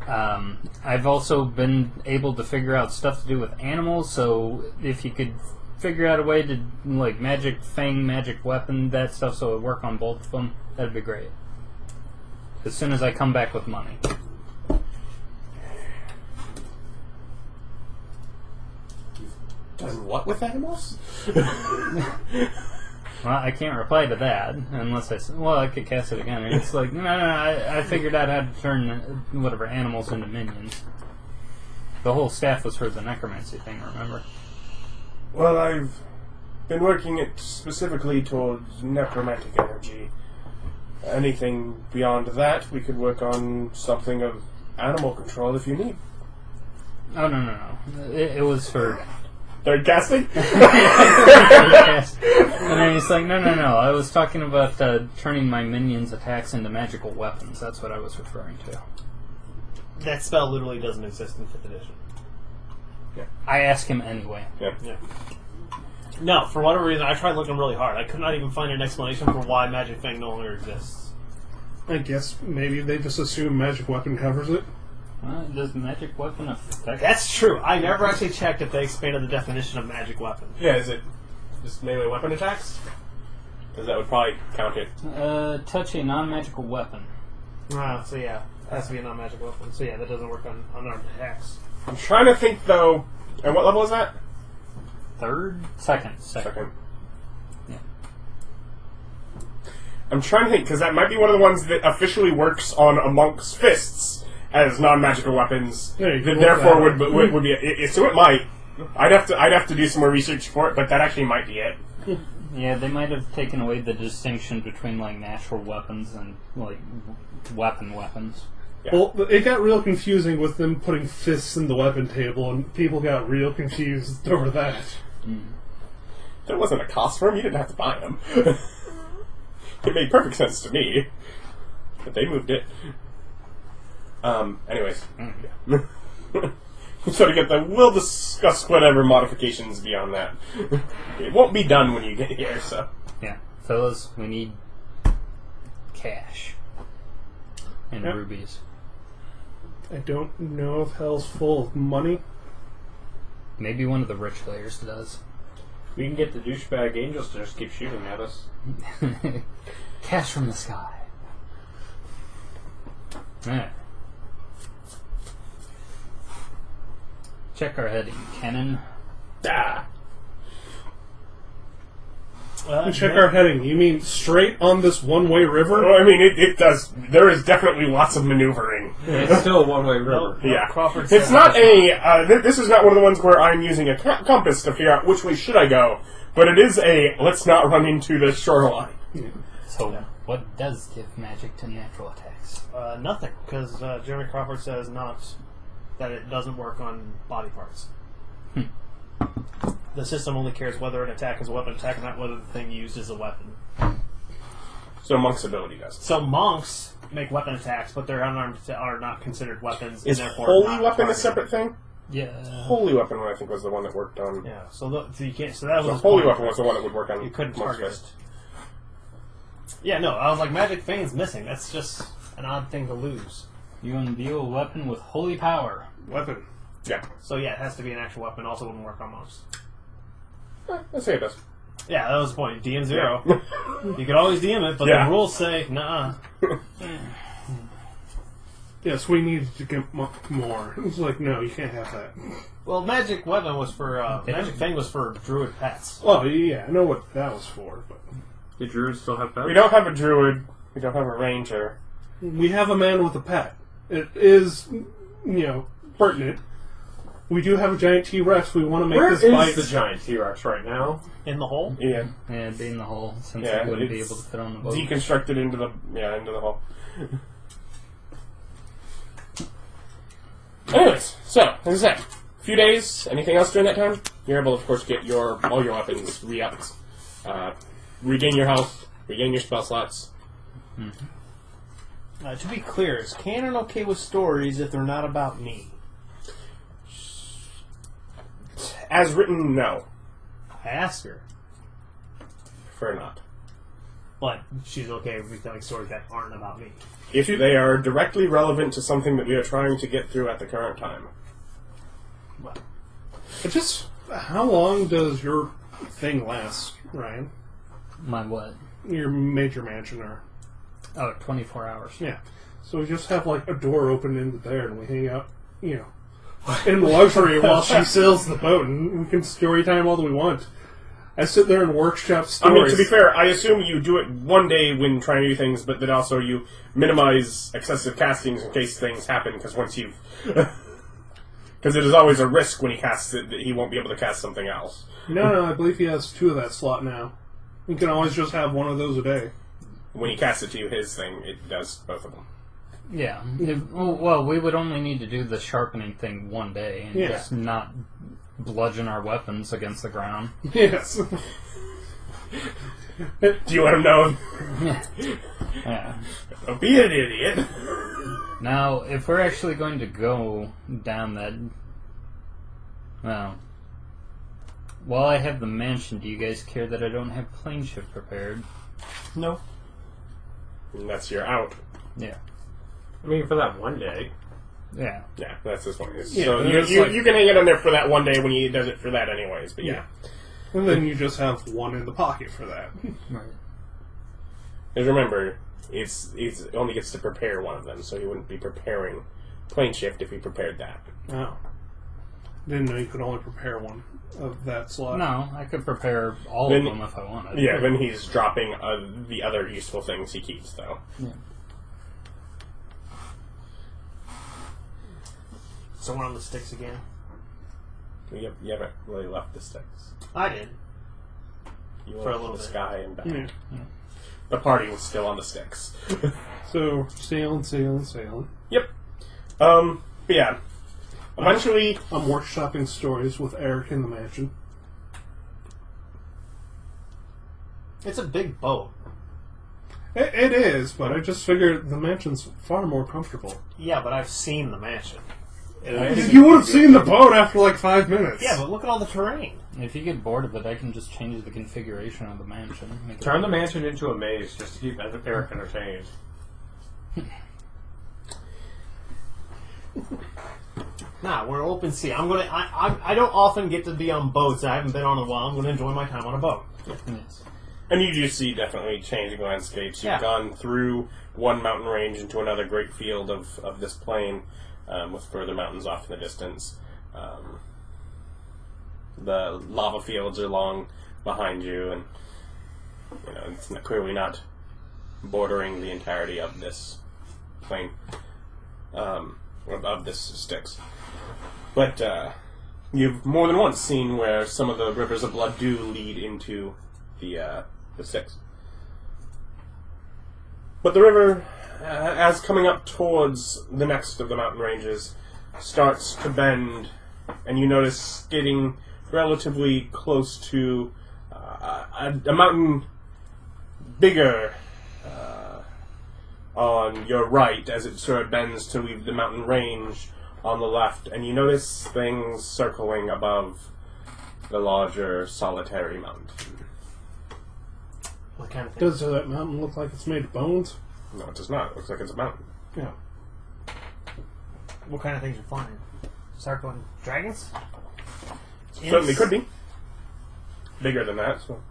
I've also been able to figure out stuff to do with animals, so if you could figure out a way to, like, magic fang, magic weapon, that stuff, so it would work on both of them, that'd be great. As soon as I come back with money. Done what with animals? Well, I can't reply to that unless I say, well, I could cast it again. And it's like, no, I figured out how to turn whatever animals into minions. The whole staff was for the necromancy thing, remember? Well, I've been working it specifically towards necromantic energy. Anything beyond that, we could work on something of animal control if you need. Oh, no. It was for... Third casting? And then he's like, no. I was talking about turning my minions' attacks into magical weapons. That's what I was referring to. That spell literally doesn't exist in 5th edition. I asked him anyway. Yeah. No, for whatever reason, I tried looking really hard. I could not even find an explanation for why Magic Fang no longer exists. I guess maybe they just assume magic weapon covers it. Does magic weapon affect... That's true. I never actually checked if they expanded the definition of magic weapon. Yeah, is it just melee weapon attacks? Because that would probably count it. Touch a non-magical weapon. So yeah, it has to be a non-magic weapon. So yeah, that doesn't work on unarmed attacks. I'm trying to think, though... And what level is that? Second. Yeah. I'm trying to think, because that might be one of the ones that officially works on a monk's fists as non-magical weapons. There That therefore would be... So it might. I'd have to do some more research for it, but that actually might be it. Yeah, they might have taken away the distinction between, like, natural weapons and, like, weapons. Yeah. Well, it got real confusing with them putting fists in the weapon table, and people got real confused over that. There wasn't a cost for them. You didn't have to buy them. It made perfect sense to me. But they moved it. Anyways. Yeah. So to get the... We'll discuss whatever modifications beyond that. It won't be done when you get here, so... Yeah. Fellas, we need cash. And Yep. rubies. I don't know if hell's full of money. Maybe one of the rich players does. We can get the douchebag angels to just keep shooting at us. Cash from the sky. Alright. Check our heading. Cannon. Ah. Check our heading. You mean straight on this one-way river? Well, I mean, it does... There is definitely lots of maneuvering. It's still a one-way river. Yeah. Crawford It's says not this is not one of the ones where I'm using a compass to figure out which way should I go, but it is a, let's not run into the shoreline. So, what does give magic to natural attacks? Nothing, because Jeremy Crawford says that it doesn't work on body parts. The system only cares whether an attack is a weapon attack, not whether the thing used is a weapon. So Monk's ability does. So monks make weapon attacks, but their unarmed are not considered weapons. Is and therefore holy not weapon a targeted. separate thing? Yeah. Holy weapon, I think, was the one that worked on. Yeah. So you can't. So that was The his holy point. weapon was the one that would work on. You couldn't Monk's target fist. it. Yeah. No. I was like, Magic Fang's missing. That's just an odd thing to lose. You imbue a weapon with holy power. Weapon. Yeah. So yeah, it has to be an actual weapon. Also wouldn't work on most. Let's say it does. Yeah, that was the point. DM 0. You could always DM it, but Yeah. the rules say, nah. Yes, we needed to get more. It's like, no, you can't have that. Well, Magic Weapon was for, Magic Fang was for Druid pets. Well, yeah, I know what that was for, but... The druids still have pets? We don't have a druid. We don't have a ranger. We have a man with a pet. It is, pertinent. We do have a giant T-Rex. We want to make Where this is bite. the giant T-Rex right now? In the hole? Yeah. Yeah, it'd be in the hole since Yeah, it wouldn't be it's able to fit on the boat. Deconstructed into the hole. Anyways, so as I said, a few days. Anything else during that time? You're able, of course, to get all your weapons re-upped, regain your health, regain your spell slots. To be clear, is canon okay with stories if they're not about me? As written, no. I asked her. Prefer not. But she's okay with me telling stories that aren't about me. If they are directly relevant to something that we are trying to get through at the current time. Well, How long does your thing last, Ryan? My what? Your major mansion, or... Oh, 24 hours. Yeah. So we just have, a door open into there, and we hang out, in luxury while she sails the boat, and we can story time all that we want. I sit there and workshop stories. I mean, to be fair, I assume you do it one day when trying to do things, but then also you minimize excessive castings in case things happen, because once you've... Because it is always a risk when he casts it that he won't be able to cast something else. No, I believe he has 2 of that slot now. You can always just have 1 of those a day. When he casts it to you, his thing, it does both of them. Yeah. Well, we would only need to do the sharpening thing one day and just not bludgeon our weapons against the ground. Yes. Do you let him know? Yeah. Don't be an idiot. Now, if we're actually going to go down that... Well... While I have the mansion, do you guys care that I don't have plane shift prepared? no. And that's your out. Yeah. I mean, for that one day. Yeah. Yeah, that's his point. Yeah, So it's you can hang it on there for that one day when he does it for that anyways, but yeah. And then you just have 1 in the pocket for that. Right. Because remember, it only gets to prepare one of them, so he wouldn't be preparing plane shift if he prepared that. Oh. Didn't know you could only prepare 1 of that slot. No, I could prepare all Then- of them if I wanted. Yeah, then he's dropping the other useful things he keeps, though. Yeah. So we're on the Styx again. You haven't really left the Styx. I did. You For a went little to the bit. sky and back. Yeah. The party was still on the Styx. So, sailing. Yep. But yeah. Eventually... I'm workshopping stories with Erich in the mansion. It's a big boat. It is, but I just figured the mansion's far more comfortable. Yeah, but I've seen the mansion. You would have seen the boat after 5 minutes. Yeah, but look at all the terrain. If you get bored of it, I can just change the configuration of the mansion. Make it Turn the mansion into a maze just to keep Eric entertained. Nah, we're open sea. I don't often get to be on boats. I haven't been on in a while. I'm gonna enjoy my time on a boat. Yes. And you do see definitely changing landscapes. You've Yeah. gone through one mountain range into another great field of this plain, with further mountains off in the distance. The lava fields are long behind you, and it's clearly not bordering the entirety of this plain, of this Styx. But you've more than once seen where some of the rivers of blood do lead into the Styx. But the river, as coming up towards the next of the mountain ranges, starts to bend, and you notice getting relatively close to a mountain bigger on your right as it sort of bends to leave the mountain range on the left, and you notice things circling above the larger solitary mountain. What kind of thing? Does that mountain look like it's made of bones? No, it does not. It looks like it's a mountain. Yeah. What kind of things are flying? Circling dragons? Certainly could be. Bigger than that, so.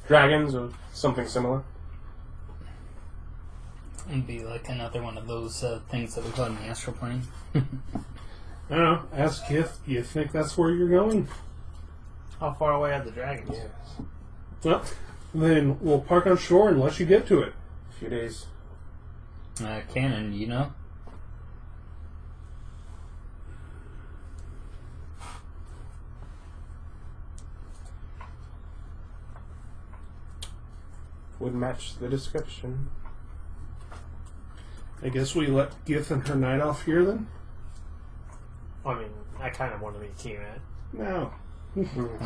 Dragons or something similar. It'd be like another one of those things that we got in the astral plane. I don't know. Ask Gith. Do you think that's where you're going? How far away are the dragons? Yes. Well, then we'll park on shore and let you get to it. A few days. Cannon, you know? Would match the description. I guess we let Gith and her night off here then? I mean, I kind of want to meet Tiamat. No.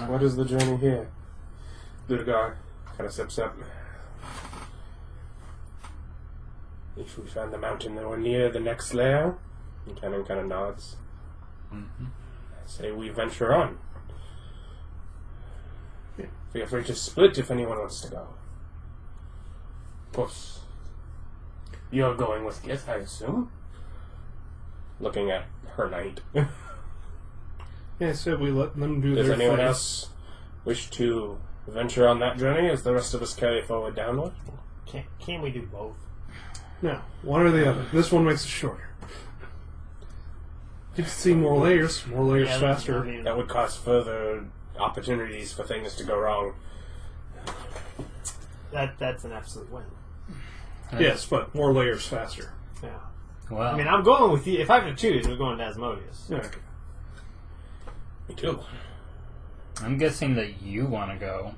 What is the journey here? Laduguer kind of steps up. If we find the mountain that we're near the next layer, and Cannon kind of nods. Mm-hmm. I say we venture on. Feel free to split if anyone wants to go. Of course. You're going with Gith, I assume? Looking at her knight. Yeah, I said we let them do Does their anyone thing. else wish to venture on that journey as the rest of us carry forward downward? Can't we do both? No, one or the other. This one makes it shorter. You can see more layers Yeah, faster. I mean, That would cause further opportunities for things to go wrong. that's an absolute win. Yes, but more layers faster. Yeah. Well, I mean, I'm going with you. If I have to choose, we're going to Asmodeus. Okay. Me too. I'm guessing that you want to go.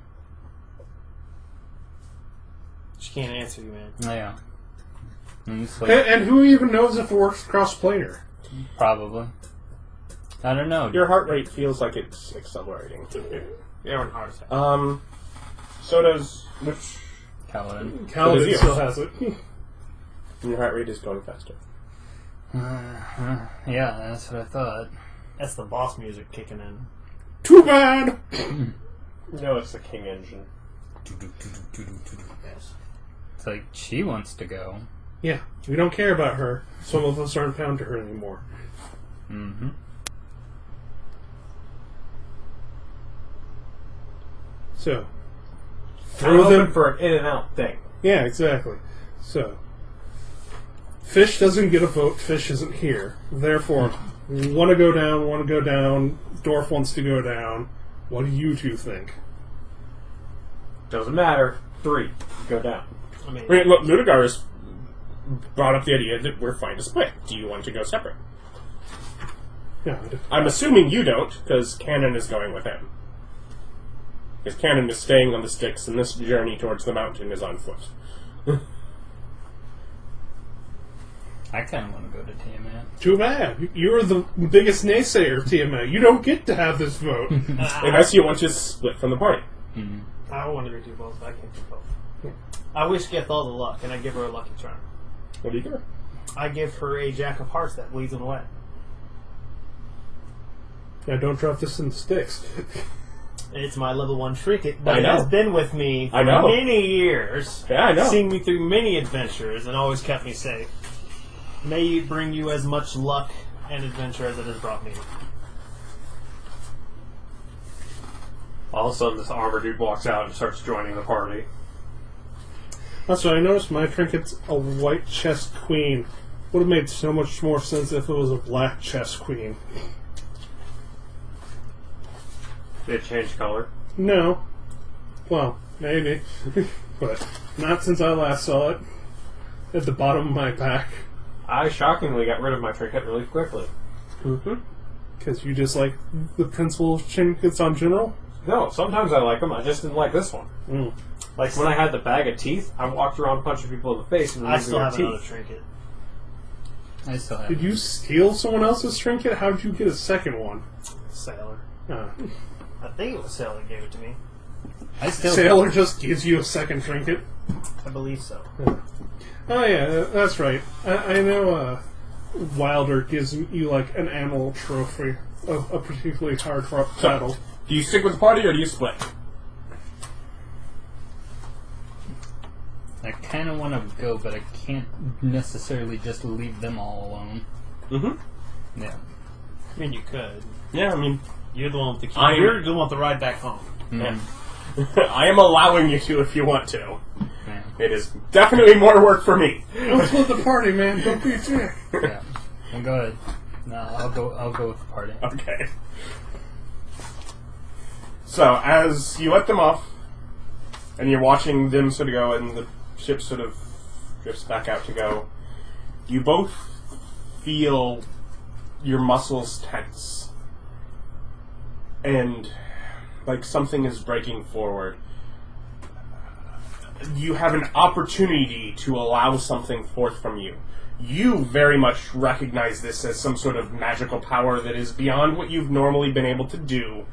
She can't answer you, man. Yeah. And it's like, And who even knows if it works cross-planar? probably. I don't know. Your heart rate feels like it's accelerating. You're on heart attack. So does... Which... Kalidan. Kalidan yours? still has it. Your heart rate is going faster. Yeah, that's what I thought. That's the boss music kicking in. Too bad! No, it's the King engine. Yes. It's like, she wants to go. Yeah, we don't care about her. Some of us aren't bound to her anymore. Mm-hmm. So, I'm throw open them... for an in and out thing. Yeah, exactly. So, Fish doesn't get a vote. Fish isn't here. Therefore, want to go down. Dwarf wants to go down. What do you two think? Doesn't matter. 3. Go down. I mean, I mean, look, Laduguer has brought up the idea that we're fine to split. Do you want to go separate? Yeah, I'm assuming you don't, because Cannon is going with him. Because Cannon is staying on the Styx, and this journey towards the mountain is on foot. I kind of want to go to Tiamat. too bad. You're the biggest naysayer, Tiamat. You don't get to have this vote. Unless you want to split from the party. Mm-hmm. I want to do both, but I can't do both. I wish Gith all the luck, and I give her a lucky charm. What do you give her? I give her a Jack of Hearts that bleeds and wet. Now, don't drop this in the Styx. It's my level 1 trinket, I but it know. has been with me for I know. many years. Yeah, I know. Seen me through many adventures and always kept me safe. May it bring you as much luck and adventure as it has brought me. All of a sudden, this armor dude walks out and starts joining the party. That's what I noticed. My trinket's a white chest queen. Would have made so much more sense if it was a black chest queen. They changed color. No. Well, maybe. But not since I last saw it. At the bottom of my pack. I shockingly got rid of my trinket really quickly. Mm-hmm. Because you just like the principal of trinkets on general? No, sometimes I like them. I just didn't like this one. Mm. Like when I had the bag of teeth, I walked around punching people in the face and I removing still their have another teeth. trinket. I still have. Did you steal someone else's trinket? How did you get a second one? Sailor. Uh, I think it was Sailor that gave it to me. I still. Sailor just gives you a second trinket. I believe so. Oh yeah, that's right. I know Wilder gives you like an animal trophy of a particularly hard battle. Do you stick with the party or do you split? I kind of want to go, but I can't necessarily just leave them all alone. Mm-hmm. Yeah. I mean, you could. Yeah, I mean, You're the one with the key. I'm- You're the one with the ride back home. yeah. I am allowing you to if you want to. Yeah. It is definitely more work for me. Don't split the party, man. Don't be a dick. Yeah. Well, go ahead. No, I'll go with the party. Okay. So, as you let them off, and you're watching them sort of go, and the ship sort of drifts back out to go, you both feel your muscles tense. And like something is breaking forward. You have an opportunity to allow something forth from you. You very much recognize this as some sort of magical power that is beyond what you've normally been able to do,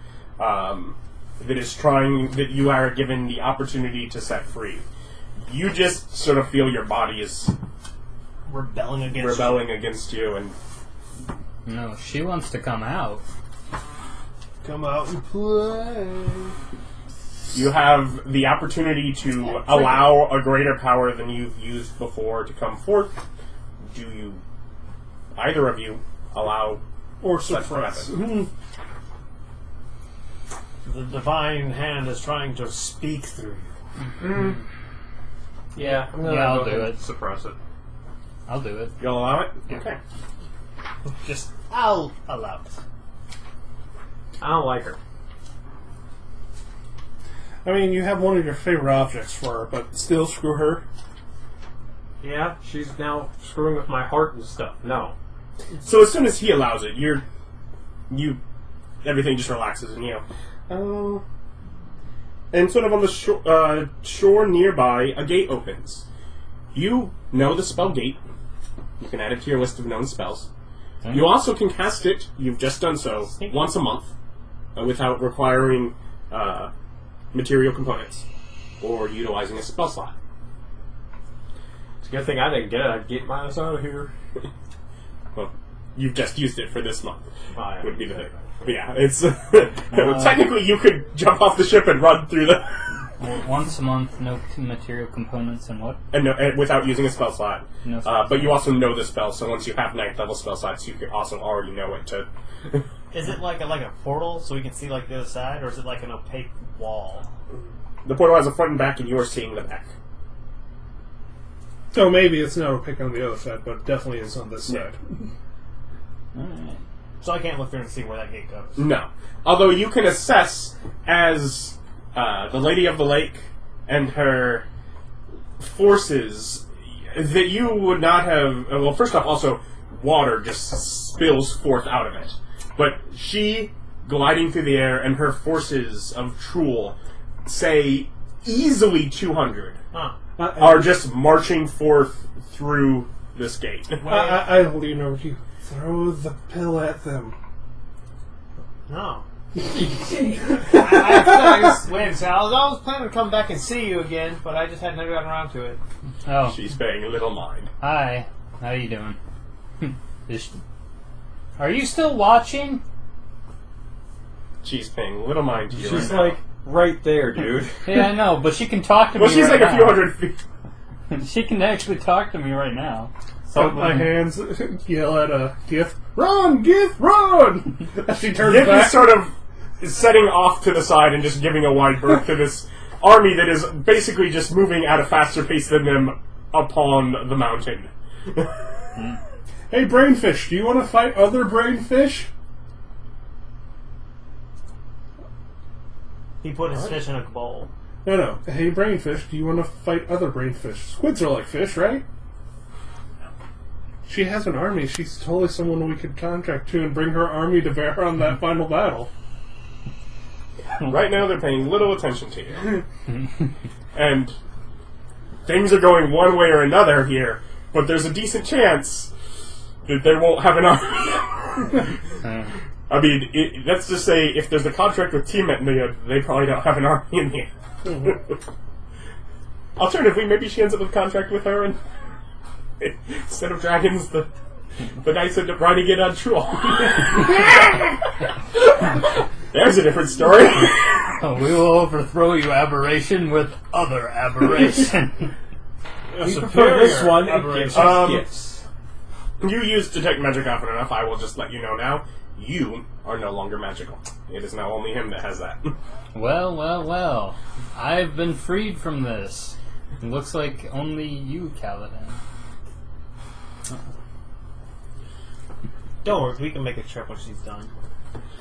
that you are given the opportunity to set free. You just sort of feel your body is Rebelling against you, and No, she wants to come out. Come out and play. you have the opportunity to allow a greater power than you've used before to come forth. Do you, either of you, allow Or such to suppress. happen? The divine hand is trying to speak through you. Yeah, I'm gonna Yeah, I'll go do ahead it. and suppress it. I'll do it. You'll allow it? Yeah. Okay. Just, I'll allow it. I don't like her. I mean, you have one of your favorite objects for her, but still screw her. Yeah, she's now screwing with my heart and stuff. No. So as soon as he allows it, everything just relaxes, and and sort of on the shore nearby, a gate opens. You know the spell gate. You can add it to your list of known spells. Okay. You also can cast it, you've just done so, once a month, without requiring material components, or utilizing a spell slot. It's a good thing I didn't get it. I'd get mine out of here. Well, you've just used it for this month. Oh, yeah. Would be the thing. But yeah, it's technically you could jump off the ship and run through the Well, once a month, no material components and what? and without using a spell slot. No spell But you also know the spell, so once you have 9th level spell slots, you could also already know it to. Is it like a portal so we can see like the other side, or is it like an opaque wall? The portal has a front and back, and you are seeing the back. So maybe it's not opaque on the other side, but it definitely is on this side. Alright. So I can't look through and see where that gate goes. No. Although you can assess as the Lady of the Lake and her forces that you would not have. Well, first off, also water just spills forth out of it, but she gliding through the air and her forces of Truel, say easily 200, Huh. are just marching forth through this gate. I lean over to you. Throw the pill at them. No. I was planning to come back and see you again, but I just had never gotten around to it. Oh, She's paying little mind. hi. How you doing? Are you still watching? She's paying little mind to you. She's right now. like right there, dude. Yeah, I know, but she can talk to Well, me she's right like a few now. hundred feet. She can actually talk to me right now. Put my hands, yell at Gith. Run, Gith, run! As she turns Gith back. is sort of setting off to the side and just giving a wide berth to this army that is basically just moving at a faster pace than them upon the mountain. Hey, brainfish, do you want to fight other brainfish? He put his fish in a bowl. No. Hey, brainfish, do you want to fight other brainfish? Squids are like fish, right? She has an army. She's totally someone we could contract to and bring her army to bear on that final battle. Right now, they're paying little attention to you. And things are going one way or another here, but there's a decent chance that they won't have an army. I mean, let's just say if there's a contract with Tiamat, they probably don't have an army in here. Alternatively, maybe she ends up with a contract with her, and instead of dragons, the knights end up riding it on Truel. There's a different story. We will overthrow you, aberration, with other aberration. We prefer this one. It gives aberration. us gifts. You used Detect Magic often enough, I will just let you know now. you are no longer magical. It is now only him that has that. Well, well, well. I've been freed from this. It looks like only you, Kalidan. Don't worry, we can make a trip when she's done.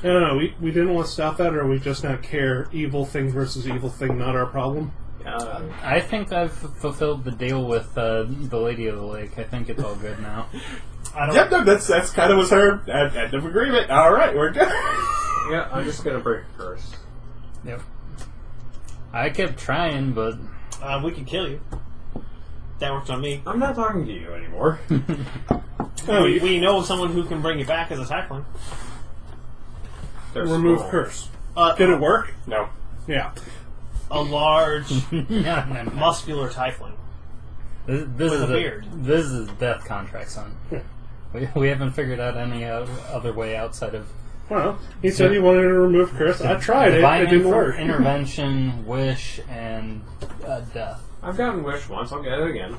No, we didn't want to stop that, or we just not care. Evil thing versus evil thing, not our problem. I think I've fulfilled the deal with the Lady of the Lake. I think it's all good now. Yep, no, that's kind of was her end of agreement. All right, we're good. Yeah, I'm just gonna break a curse. Yep. I kept trying, but We can kill you. That works on me. I'm not talking to you anymore. We know someone who can bring you back as a tackling. Remove curse. Did it work? No. Yeah. A large, no. muscular tiefling. This With is a beard. This is a death contract, son. We haven't figured out any other way outside of Well, he said he wanted to remove curse. I tried it. divine It didn't work. intervention, wish, and death. I've gotten wish once. I'll get it again.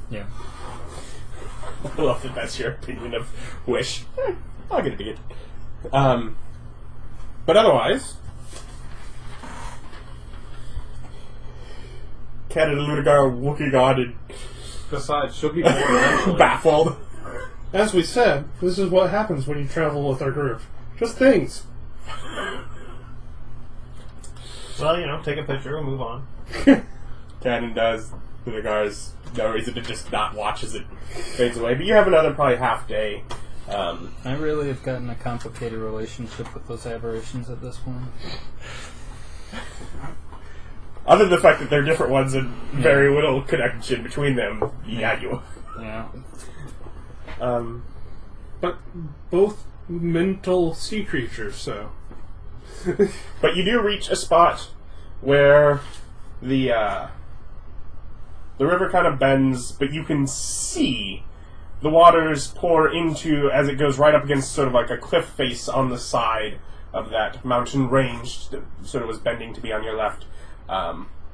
Yeah. I love that that's your opinion of wish. I'll get it again. But otherwise, Cat and Laduguer are looking on and Besides, she'll be born eventually. baffled. As we said, this is what happens when you travel with our group. Just things. Well, take a picture and move on. Cannon does. Laduguer's no reason to just not watch as it fades away. But you have another probably half day. I really have gotten a complicated relationship with those aberrations at this point. Other than the fact that they're different ones and very little connection between them, yeah, you. Yeah. But both mental sea creatures, so. But you do reach a spot where the river kind of bends, but you can see the waters pour into, as it goes right up against sort of like a cliff face on the side of that mountain range that sort of was bending to be on your left,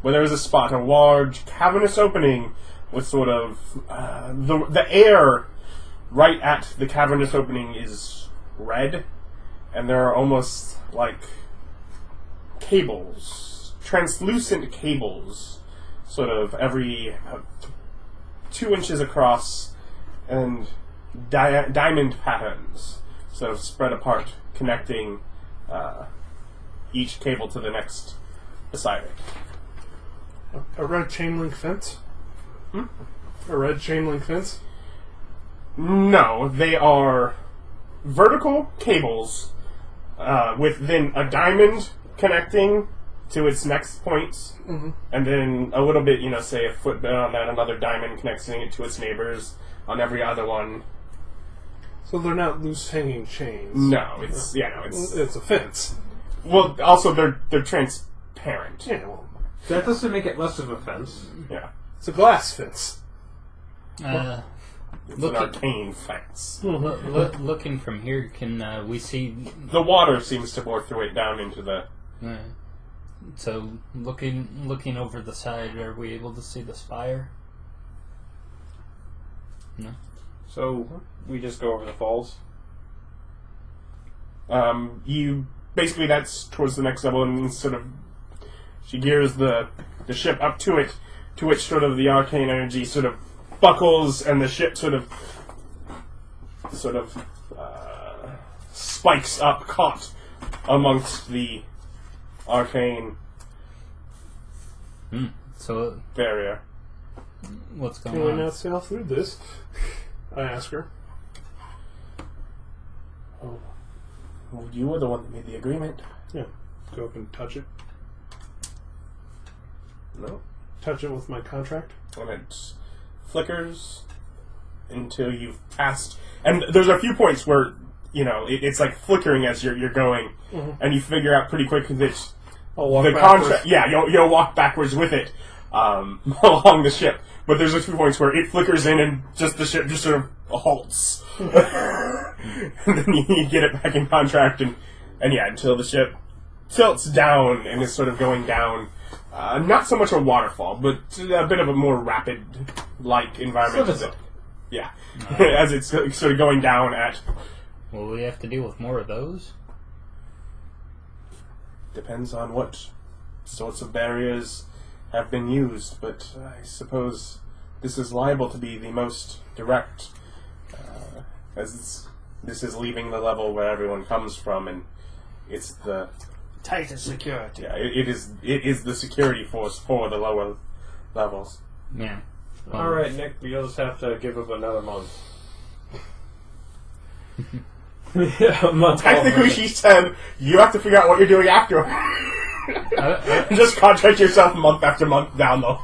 where there is a spot, a large cavernous opening with sort of the air right at the cavernous opening is red, and there are almost like cables, translucent cables, sort of every 2 inches across, and diamond patterns sort of spread apart, connecting each cable to the next beside it. A red chain link fence? A red chain link fence? No, they are vertical cables with then a diamond connecting to its next points, and then a little bit, say a foot beyond that, another diamond connecting it to its neighbors on every other one. So they're not loose hanging chains. No, it's It's a fence. well. Also, they're transparent. Yeah, well, That doesn't make it less of a fence. Yeah, it's a glass fence. it's Look an at- arcane fence. Looking from here, can we see? The water seems to bore through it down into the. So looking over the side, are we able to see the spire? No. So we just go over the falls. You basically that's towards the next level, and sort of she gears the ship up to it, to which sort of the arcane energy sort of buckles, and the ship sort of spikes up, caught amongst the arcane So barrier. what's going Can we on? not sail through this? I ask her. Oh, well, you were the one that made the agreement. Yeah. Go up and touch it. No, Touch it with my contract. and it flickers until you've passed. And there's a few points where it's like flickering as you're going, and you figure out pretty quick that I'll walk the backwards. contract. Yeah, you'll walk backwards with it along the ship. But there's a few points where it flickers in, and just the ship just sort of halts, and then you get it back in contract, and until the ship tilts down and is sort of going down. Not so much a waterfall, but a bit of a more rapid-like environment. Slip it. Yeah, as it's sort of going down at Will we have to deal with more of those? Depends on what sorts of barriers have been used, but I suppose this is liable to be the most direct, as this is leaving the level where everyone comes from, and it's the Tightest security. yeah, it is the security force for the lower levels. Yeah. Alright, Nick, you'll just have to give him another month. Yeah, a month. Technically, she said you have to figure out what you're doing after. Just contract yourself month after month down low.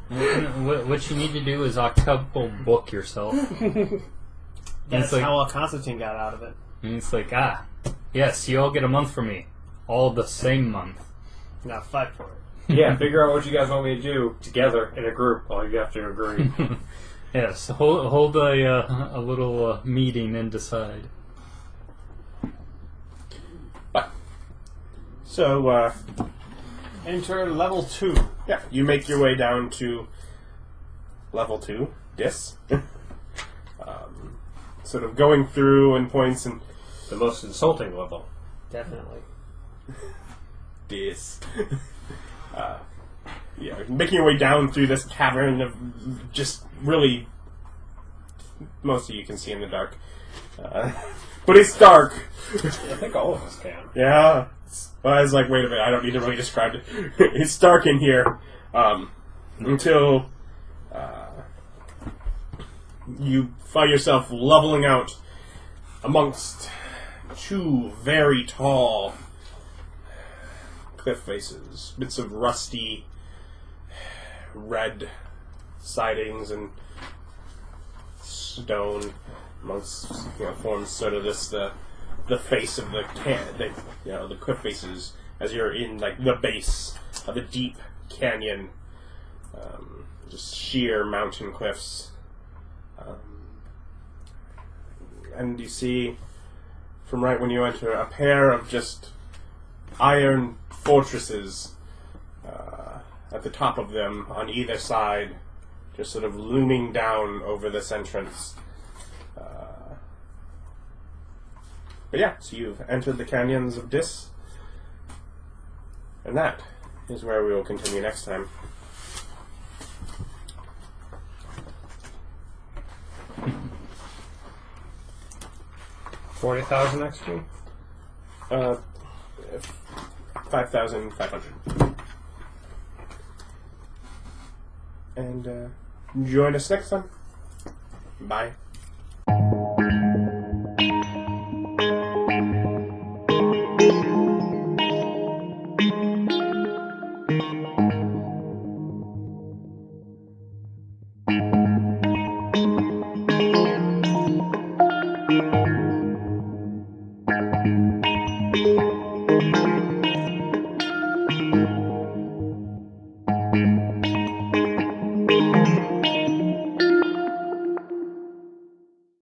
What you need to do is octuple book yourself. That's like, how Constantine got out of it. and it's like, yes, you all get a month from me. All the same month. Now fight for it. Yeah, figure out what you guys want me to do together in a group. All you have to agree. Yes, hold a little meeting and decide. So, Enter level 2. yeah, you make your way down to level 2, Dis. Sort of going through and points and The most insulting level. Definitely. Dis. Yeah, making your way down through this cavern of just really most of you can see in the dark. But it's dark. I think all of us can. Yeah. But I was like, wait a minute, I don't need to really describe it. It's dark in here. Until you find yourself leveling out amongst two very tall cliff faces. Bits of rusty red sidings and stone amongst, forms sort of this the face of the cliff faces as you're in like the base of the deep canyon, just sheer mountain cliffs, and you see from right when you enter a pair of just iron fortresses at the top of them on either side, just sort of looming down over this entrance. But yeah, so you've entered the canyons of Dis, and that is where we will continue next time. $40,000 XP? 5,500. And join us next time. Bye.